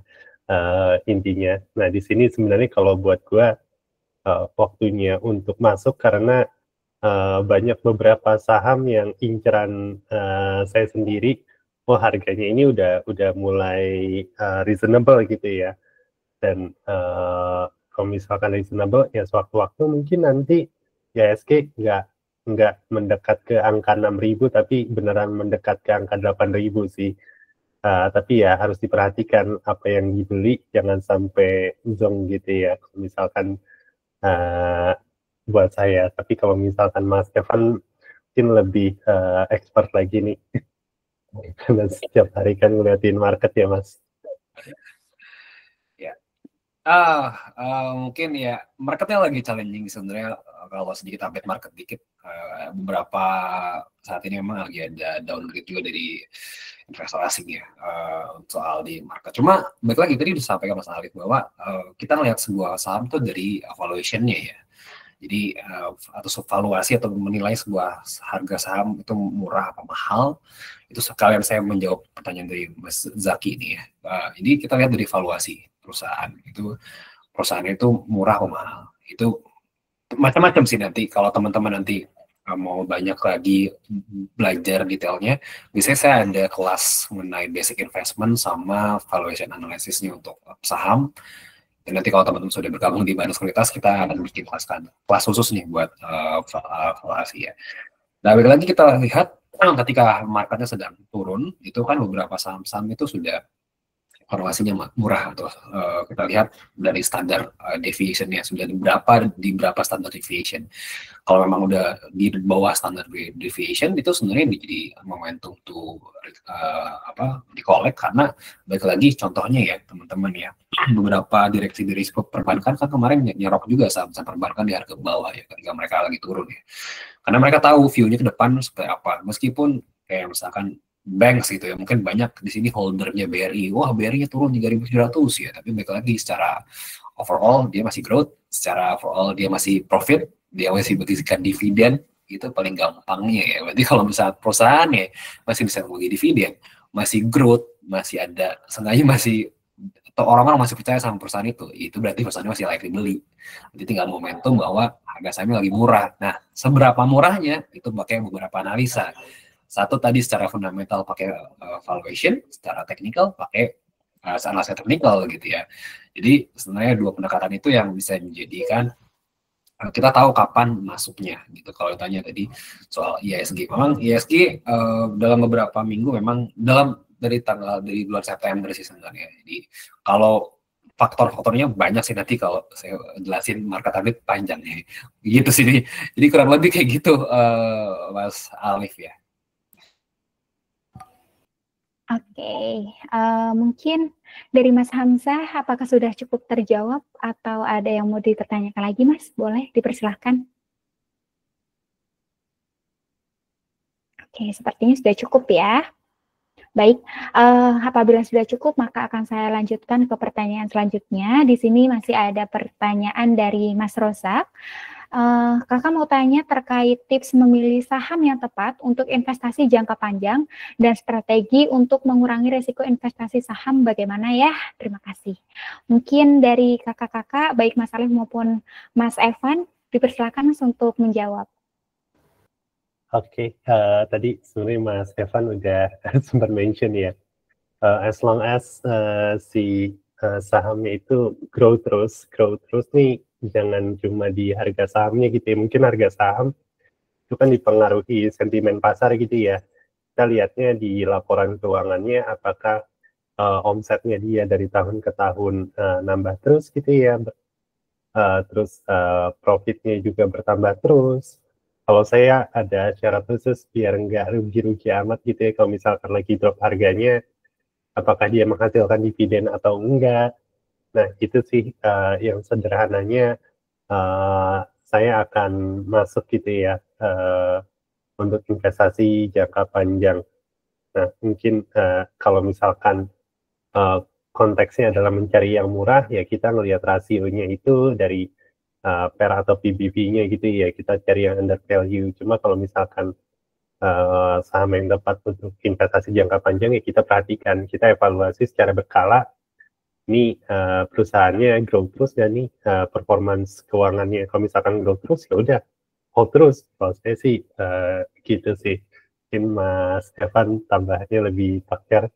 intinya. Nah di sini sebenarnya kalau buat gue waktunya untuk masuk karena banyak beberapa saham yang inceran saya sendiri, harganya ini udah mulai reasonable gitu ya. Dan kalau misalkan reasonable ya sewaktu-waktu mungkin nanti IHSG nggak mendekat ke angka 6.000 tapi beneran mendekat ke angka 8.000 sih. Tapi ya harus diperhatikan apa yang dibeli, jangan sampai zong gitu ya. Kalau misalkan buat saya, tapi kalau misalkan Mas Evan mungkin lebih expert lagi nih. Karena setiap hari kan ngeliatin market ya Mas. Mungkin ya marketnya lagi challenging sebenarnya. Kalau sedikit update market dikit, beberapa saat ini memang lagi ada downgrade juga dari investor asing ya soal di market. Cuma balik lagi tadi disampaikan Mas Alif bahwa kita melihat sebuah saham tuh dari valuation-nya ya. Jadi atau valuasi atau menilai sebuah harga saham itu murah apa mahal, itu sekalian saya menjawab pertanyaan dari Mas Zaki ini ya. Jadi kita lihat dari valuasi perusahaan itu murah atau mahal, itu macam-macam sih. Nanti kalau teman-teman nanti mau banyak lagi belajar detailnya, biasanya saya ada kelas mengenai basic investment sama valuation analysisnya untuk saham. Dan nanti kalau teman-teman sudah bergabung di Badan Sekuritas, kita akan bikin kelas khusus nih buat valuasi ya. Nah, lagi kita lihat ketika marketnya sedang turun, itu kan beberapa saham-saham itu sudah valuasinya murah atau kita lihat dari standar deviation-nya sudah di berapa standar deviation. Kalau memang udah di bawah standar deviation itu sebenarnya jadi momentum tuh di collect, karena balik lagi contohnya ya teman-teman ya, beberapa direksi perbankan kan kemarin nyerok juga saham-saham perbankan di harga bawah ya ketika mereka lagi turun ya, karena mereka tahu view-nya ke depan seperti apa. Meskipun kayak misalkan banks gitu ya, mungkin banyak di sini holdernya BRI, wah BRI-nya turun 3.700 ya, tapi balik lagi secara overall dia masih growth, secara overall dia masih profit, dia masih berikan dividen, itu paling gampangnya ya. Berarti kalau misalnya perusahaan ya masih bisa membagi dividen, masih growth, masih ada, sengaja masih, atau orang-orang masih percaya sama perusahaan itu berarti perusahaannya masih layak dibeli. Jadi tinggal momentum bahwa harga sahamnya lagi murah. Nah, seberapa murahnya itu pakai beberapa analisa. Satu tadi secara fundamental pakai valuation, secara teknikal pakai analisa teknikal gitu ya. Jadi sebenarnya dua pendekatan itu yang bisa menjadikan kita tahu kapan masuknya gitu. Kalau ditanya tadi soal IISG, memang IISG dalam beberapa minggu memang dari bulan September sih sebenarnya. Jadi kalau faktor-faktornya banyak sih, nanti kalau saya jelasin market update panjang ya. Gitu sih. Jadi kurang lebih kayak gitu Mas Alif ya. Oke, mungkin dari Mas Hamzah, apakah sudah cukup terjawab atau ada yang mau dipertanyakan lagi, Mas? Boleh dipersilahkan. Oke, sepertinya sudah cukup ya. Baik, apabila sudah cukup, maka akan saya lanjutkan ke pertanyaan selanjutnya. Di sini masih ada pertanyaan dari Mas Rozak. Kakak mau tanya terkait tips memilih saham yang tepat untuk investasi jangka panjang dan strategi untuk mengurangi risiko investasi saham bagaimana ya? Terima kasih. Mungkin dari kakak-kakak, baik Mas Alif maupun Mas Evan, dipersilakan Mas untuk menjawab. Oke, tadi sebenarnya Mas Evan udah sempat mention ya, as long as si sahamnya itu grow terus nih, jangan cuma di harga sahamnya gitu ya. Mungkin harga saham itu kan dipengaruhi sentimen pasar gitu ya. Kita lihatnya di laporan keuangannya, apakah omsetnya dia dari tahun ke tahun nambah terus gitu ya, terus profitnya juga bertambah terus. Kalau saya ada syarat khusus biar nggak rugi-rugi amat gitu ya, kalau misalkan lagi drop harganya, apakah dia menghasilkan dividen atau enggak. Nah, itu sih yang sederhananya saya akan masuk gitu ya untuk investasi jangka panjang. Nah, mungkin kalau misalkan konteksnya adalah mencari yang murah, ya kita ngelihat rasionya itu dari PER atau PBV-nya gitu ya, kita cari yang under value. Cuma kalau misalkan saham yang tepat untuk investasi jangka panjang, ya kita perhatikan, kita evaluasi secara berkala, ini perusahaannya grow terus dan nih performance keuangannya. Kalau misalkan grow terus ya udah hold terus. Kalau saya sih gitu sih. Mungkin Mas Evan tambahnya lebih pakar.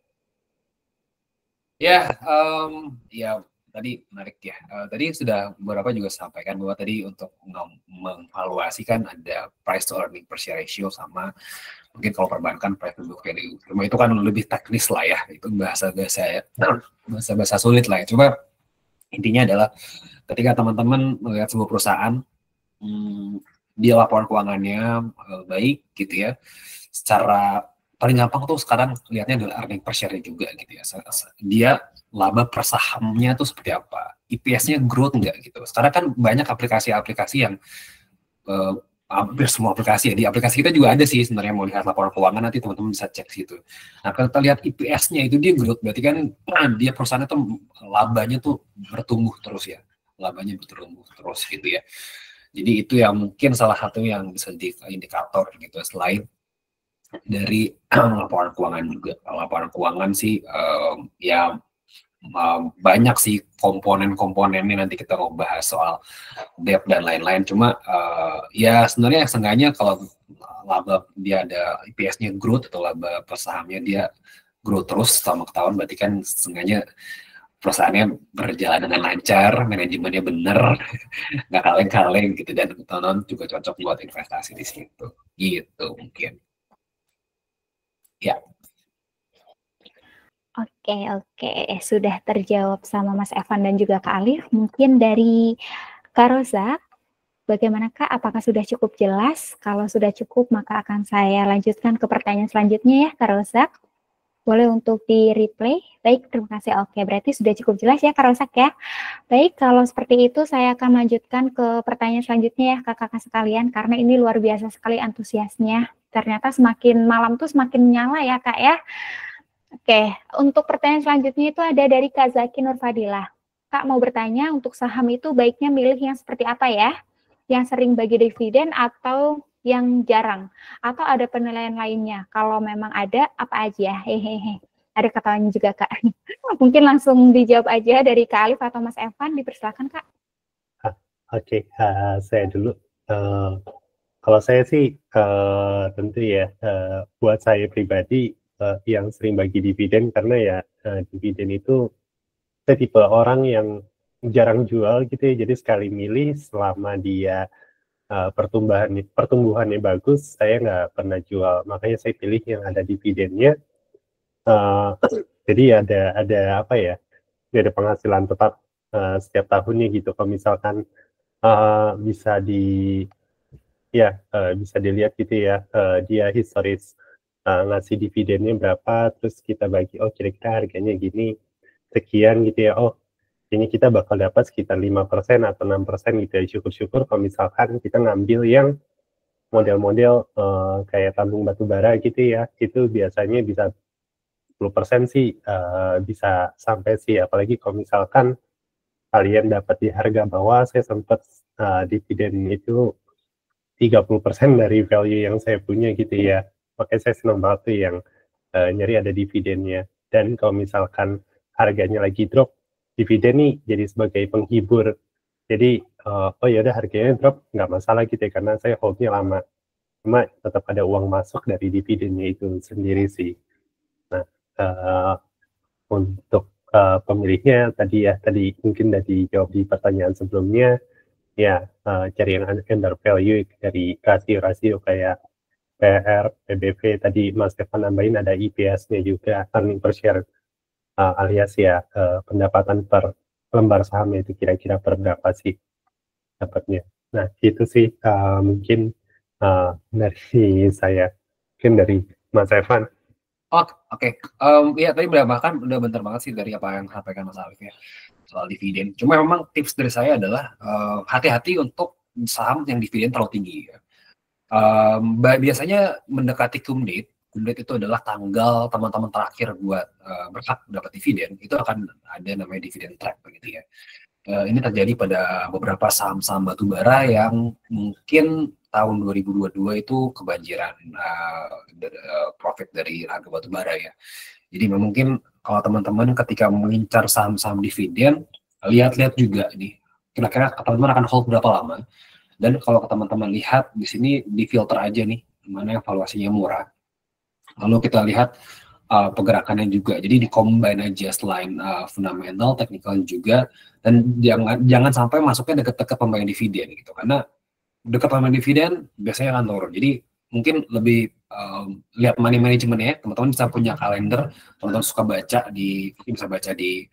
Ya, ya tadi menarik ya. Tadi sudah beberapa juga sampaikan bahwa tadi untuk mengevaluasikan ada price to earning per share ratio sama mungkin kalau perbankan price to book value. Cuma itu kan lebih teknis lah ya. Itu bahasa sulit lah ya. Cuma intinya adalah ketika teman-teman melihat sebuah perusahaan, dia laporan keuangannya baik gitu ya. Secara paling gampang tuh sekarang lihatnya adalah earning per share juga gitu ya. Dia laba per sahamnya tuh seperti apa, EPS-nya growth enggak gitu. Sekarang kan banyak aplikasi-aplikasi yang hampir semua aplikasi ya, di aplikasi kita juga ada sih sebenarnya, mau lihat laporan keuangan nanti teman-teman bisa cek situ. Nah kalau kita lihat EPS-nya itu dia growth, berarti kan dia perusahaannya tuh labanya tuh bertumbuh terus ya, labanya bertumbuh terus gitu ya. Jadi itu yang mungkin salah satu yang bisa jadi indikator gitu, selain dari laporan keuangan juga. Laporan keuangan sih ya banyak sih komponen-komponennya, nanti kita mau bahas soal debt dan lain-lain. Cuma ya sebenarnya seenggaknya kalau laba dia ada EPS-nya growth atau laba per sahamnya dia growth terus selama tahun, berarti kan seenggaknya perusahaannya berjalan dengan lancar, manajemennya benar, nggak kaleng-kaleng gitu, dan teman-teman juga cocok buat investasi di situ. Gitu mungkin. Ya. Oke, sudah terjawab sama Mas Evan dan juga Kak Alif. Mungkin dari Kak Rozak, bagaimana Kak? Apakah sudah cukup jelas? Kalau sudah cukup, maka akan saya lanjutkan ke pertanyaan selanjutnya ya, Kak Rozak. Boleh untuk di-replay? Baik, terima kasih. Oke, berarti sudah cukup jelas ya, Kak Rozak ya. Baik, kalau seperti itu saya akan lanjutkan ke pertanyaan selanjutnya ya, kakak-kakak sekalian, karena ini luar biasa sekali antusiasnya. Ternyata semakin malam tuh semakin nyala ya, Kak ya. Oke, untuk pertanyaan selanjutnya itu ada dari Kak Zaki Nurfadilah. Kak mau bertanya, untuk saham itu baiknya milih yang seperti apa ya? Yang sering bagi dividen atau yang jarang? Atau ada penilaian lainnya? Kalau memang ada, apa aja? Hehehe. Ada katanya juga, Kak. Mungkin langsung dijawab aja dari Kak Alif atau Mas Evan, dipersilakan, Kak. Oke, saya dulu. Kalau saya sih tentu ya, buat saya pribadi, yang sering bagi dividen, karena ya dividen itu saya tipe orang yang jarang jual gitu ya, jadi sekali milih selama dia pertumbuhannya bagus, saya nggak pernah jual, makanya saya pilih yang ada dividennya. Jadi ada apa ya, ada penghasilan tetap setiap tahunnya gitu. Kalau misalkan bisa bisa dilihat gitu ya, dia historis ngasih dividennya berapa, terus kita bagi, oh kira-kira harganya gini, sekian gitu ya, oh kayaknya kita bakal dapat sekitar 5% atau 6% gitu ya. Syukur-syukur kalau misalkan kita ngambil yang model-model kayak tabung batu bara gitu ya, itu biasanya bisa 10% sih, bisa sampai sih, apalagi kalau misalkan kalian dapat di harga bawah. Saya sempat dividen itu 30% dari value yang saya punya gitu ya. Makanya saya senang banget tuh yang nyari ada dividennya. Dan kalau misalkan harganya lagi drop, dividen nih jadi sebagai penghibur. Jadi oh ya udah harganya drop nggak masalah gitu ya, karena saya holdnya lama. Cuma tetap ada uang masuk dari dividennya itu sendiri sih. Nah, untuk pemilihnya tadi mungkin udah dijawab di pertanyaan sebelumnya. Ya, cari yang under value dari rasio kayak PR, PBV, tadi Mas Stefan nambahin ada EPS-nya juga, earning per share, alias ya pendapatan per lembar sahamnya itu kira-kira per berapa sih dapatnya. Nah, itu sih mungkin dari saya, mungkin dari Mas Evan. Oke. Ya tadi bahkan udah bentar banget sih dari apa yang sampaikan Mas Alif ya soal dividen. Cuma memang tips dari saya adalah hati-hati untuk saham yang dividen terlalu tinggi. Ya. Biasanya mendekati cum date itu adalah tanggal teman-teman terakhir buat berhak dapat dividen, itu akan ada namanya dividen trap begitu ya. Ini terjadi pada beberapa saham-saham batubara yang mungkin tahun 2022 itu kebanjiran profit dari harga batubara ya. Jadi mungkin kalau teman-teman ketika mengincar saham-saham dividen, lihat-lihat juga nih, kira-kira teman-teman akan hold berapa lama. Dan kalau teman-teman lihat di sini di filter aja nih, mana yang valuasinya murah. Lalu kita lihat pergerakannya juga. Jadi di combine aja selain fundamental, technical juga, dan jangan sampai masuknya dekat-dekat pembagian dividen gitu. Karena dekat pembagian dividen biasanya akan turun. Jadi mungkin lebih lihat money management-nya. Teman-teman bisa punya kalender, teman-teman bisa baca di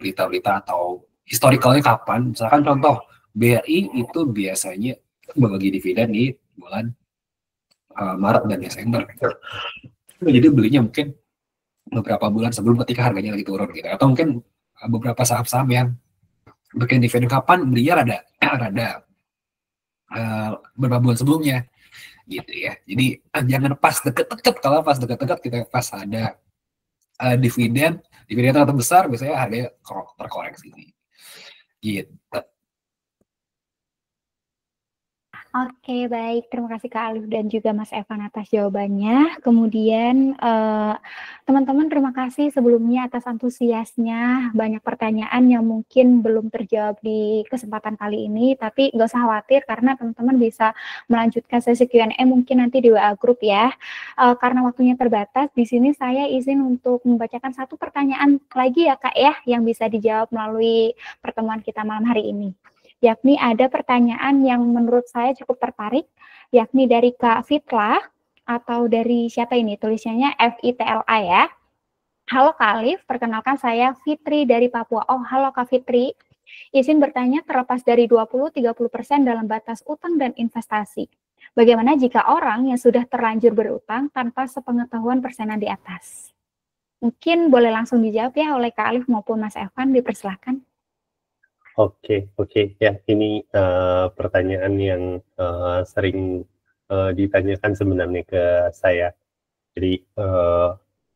berita-berita atau historicalnya kapan. Misalkan contoh BRI itu biasanya bagi dividen di bulan Maret dan Desember. Jadi belinya mungkin beberapa bulan sebelum ketika harganya lagi turun gitu. Atau mungkin beberapa saham-saham yang bikin dividen kapan belinya rada beberapa bulan sebelumnya gitu ya. Jadi jangan pas deket-deket. Kalau pas deket-deket kita pas ada dividen terlalu besar, biasanya harganya terkoreksi gitu. Oke, baik. Terima kasih Kak Alif dan juga Mas Evan atas jawabannya. Kemudian teman-teman terima kasih sebelumnya atas antusiasnya. Banyak pertanyaan yang mungkin belum terjawab di kesempatan kali ini, tapi nggak usah khawatir karena teman-teman bisa melanjutkan sesi Q&A mungkin nanti di WA Group ya. Karena waktunya terbatas, di sini saya izin untuk membacakan satu pertanyaan lagi ya Kak ya, yang bisa dijawab melalui pertemuan kita malam hari ini. Yakni ada pertanyaan yang menurut saya cukup tertarik, yakni dari Kak Fitla, atau dari siapa ini, tulisannya FITLA ya. Halo Kak Alif, perkenalkan saya Fitri dari Papua. Oh, halo Kak Fitri. Izin bertanya, terlepas dari 20-30% dalam batas utang dan investasi, bagaimana jika orang yang sudah terlanjur berutang tanpa sepengetahuan persenan di atas? Mungkin boleh langsung dijawab ya oleh Kak Alif maupun Mas Evan, dipersilahkan. Oke. Ya, ini pertanyaan yang sering ditanyakan sebenarnya ke saya. Jadi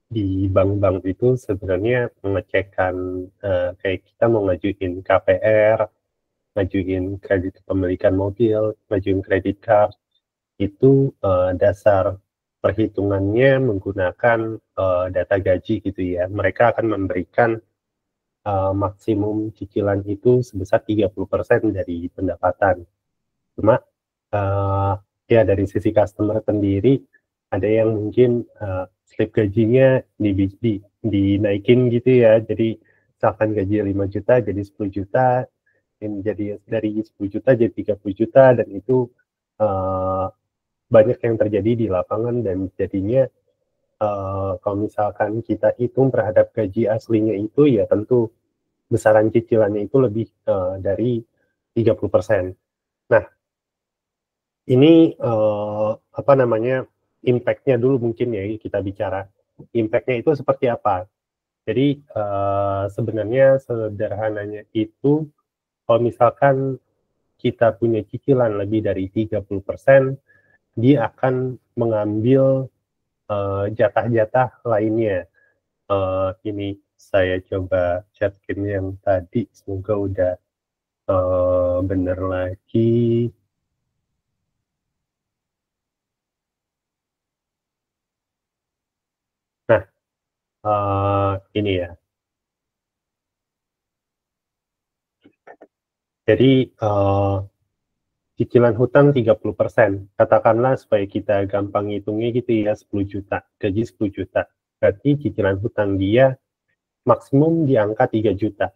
di bank-bank itu sebenarnya pengecekan kayak kita mau ngajuin KPR, ngajuin kredit kepemilikan mobil, ngajuin kredit card, itu dasar perhitungannya menggunakan data gaji gitu ya. Mereka akan memberikan maksimum cicilan itu sebesar 30% dari pendapatan. Cuma ya dari sisi customer sendiri ada yang mungkin slip gajinya dinaikin gitu ya, jadi misalkan gaji 5 juta jadi 10 juta, jadi dari 10 juta jadi 30 juta, dan itu banyak yang terjadi di lapangan, dan jadinya kalau misalkan kita hitung terhadap gaji aslinya itu, ya tentu besaran cicilannya itu lebih dari 30%. Nah, ini apa namanya, impact-nya dulu mungkin ya kita bicara. Impact-nya itu seperti apa? Jadi sebenarnya sederhananya itu, kalau misalkan kita punya cicilan lebih dari 30%, dia akan mengambil jatah-jatah lainnya. Ini saya coba chatkin yang tadi, semoga udah bener lagi. Nah, ini ya. Jadi cicilan hutang 30%. Katakanlah supaya kita gampang hitungnya gitu ya, 10 juta. Gaji 10 juta. Berarti cicilan hutang dia maksimum di angka 3 juta.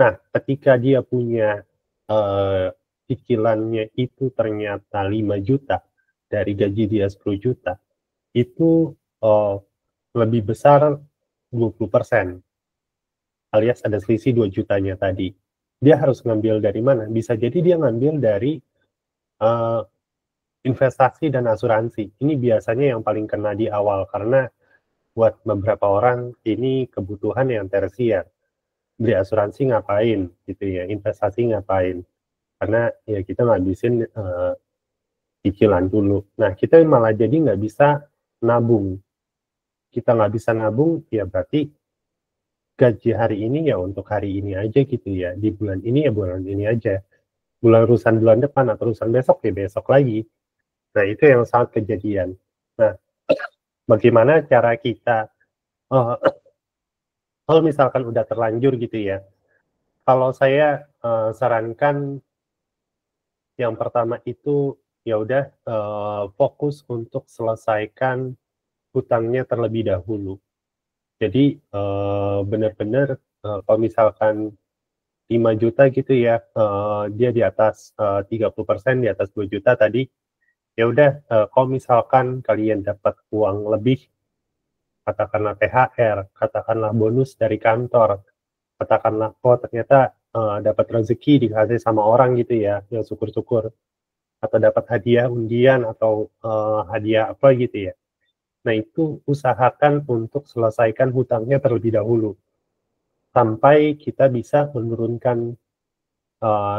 Nah, ketika dia punya cicilannya itu ternyata 5 juta dari gaji dia 10 juta, itu lebih besar 20%. Alias ada selisih 2 jutanya tadi. Dia harus ngambil dari mana? Bisa jadi dia ngambil dari investasi dan asuransi. Ini biasanya yang paling kena di awal, karena buat beberapa orang ini kebutuhan yang tersier. Beli asuransi ngapain gitu ya, investasi ngapain, karena ya kita ngabisin cicilan dulu. Nah, kita malah jadi nggak bisa nabung. Kita nggak bisa nabung, ya berarti gaji hari ini ya untuk hari ini aja gitu ya, di bulan ini ya bulan ini aja, bulan depan atau urusan besok ya besok lagi. Nah, itu yang sangat kejadian. Nah, bagaimana cara kita kalau misalkan udah terlanjur gitu ya, kalau saya sarankan yang pertama itu ya udah fokus untuk selesaikan hutangnya terlebih dahulu. Jadi benar-benar kalau misalkan 5 juta gitu ya, dia di atas 30%, di atas 2 juta tadi, ya udah kalau misalkan kalian dapat uang lebih, katakanlah THR, katakanlah bonus dari kantor, katakanlah ternyata dapat rezeki dikasih sama orang gitu ya, yang syukur-syukur, atau dapat hadiah undian atau hadiah apa gitu ya. Nah, itu usahakan untuk selesaikan hutangnya terlebih dahulu sampai kita bisa menurunkan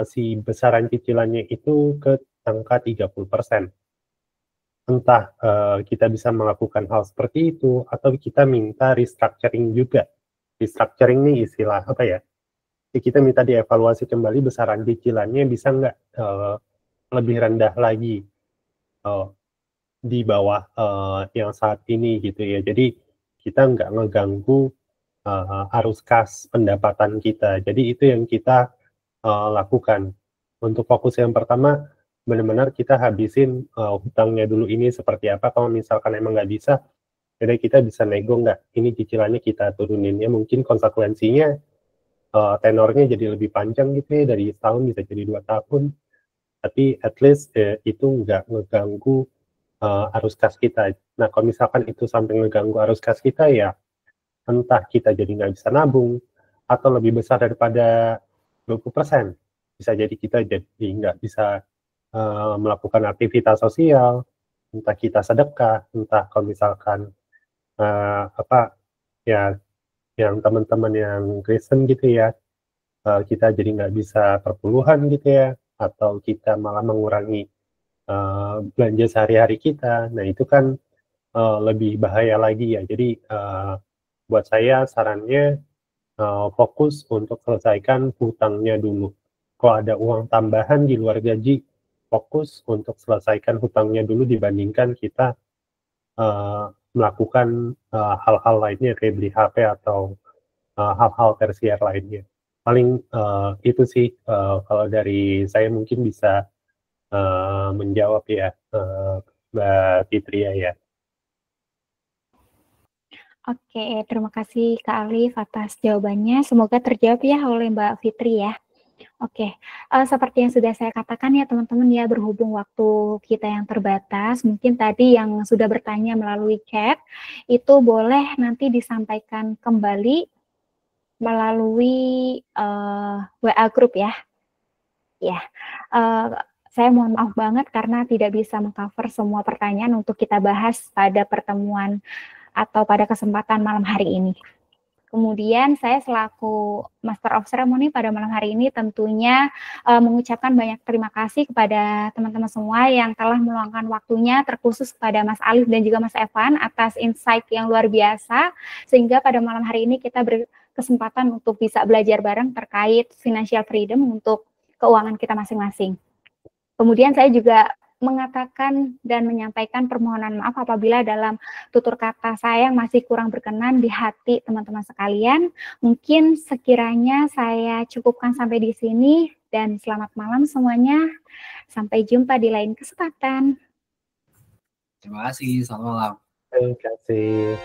si besaran cicilannya itu ke angka 30%. Entah kita bisa melakukan hal seperti itu, atau kita minta restructuring juga. Restructuring ini istilah apa ya? Kita minta dievaluasi kembali besaran cicilannya, bisa nggak lebih rendah lagi di bawah yang saat ini gitu ya. Jadi kita nggak ngeganggu arus kas pendapatan kita. Jadi itu yang kita lakukan. Untuk fokus yang pertama, benar-benar kita habisin hutangnya dulu ini seperti apa. Kalau misalkan emang nggak bisa, jadi kita bisa nego nggak, ini cicilannya kita turunin ya. Mungkin konsekuensinya tenornya jadi lebih panjang gitu ya, dari setahun bisa jadi 2 tahun. Tapi at least itu nggak ngeganggu arus kas kita. Nah, kalau misalkan itu sampai ngeganggu arus kas kita, ya entah kita jadi nggak bisa nabung, atau lebih besar daripada 20%. Bisa jadi kita jadi nggak bisa melakukan aktivitas sosial, entah kita sedekah, entah kalau misalkan apa ya, yang teman-teman yang Kristen gitu ya, kita jadi nggak bisa perpuluhan gitu ya, atau kita malah mengurangi belanja sehari-hari kita. Nah, itu kan lebih bahaya lagi ya. Jadi buat saya sarannya fokus untuk selesaikan hutangnya dulu. Kalau ada uang tambahan di luar gaji, fokus untuk selesaikan hutangnya dulu dibandingkan kita melakukan hal-hal lainnya kayak beli HP atau hal-hal tersier lainnya. Paling itu sih kalau dari saya mungkin bisa menjawab ya Mbak Fitria ya. Oke, terima kasih Kak Alif atas jawabannya. Semoga terjawab ya oleh Mbak Fitri ya. Oke, seperti yang sudah saya katakan ya teman-teman ya, berhubung waktu kita yang terbatas, mungkin tadi yang sudah bertanya melalui chat, itu boleh nanti disampaikan kembali melalui WA group ya. Ya, saya mohon maaf banget karena tidak bisa mengcover semua pertanyaan untuk kita bahas pada pertemuan atau pada kesempatan malam hari ini. Kemudian saya selaku Master of Ceremony pada malam hari ini tentunya mengucapkan banyak terima kasih kepada teman-teman semua yang telah meluangkan waktunya, terkhusus kepada Mas Alif dan juga Mas Evan atas insight yang luar biasa, sehingga pada malam hari ini kita berkesempatan untuk bisa belajar bareng terkait financial freedom untuk keuangan kita masing-masing. Kemudian saya juga mengatakan dan menyampaikan permohonan maaf apabila dalam tutur kata saya yang masih kurang berkenan di hati teman-teman sekalian. Mungkin sekiranya saya cukupkan sampai di sini dan selamat malam semuanya. Sampai jumpa di lain kesempatan. Terima kasih, selamat malam. Terima kasih.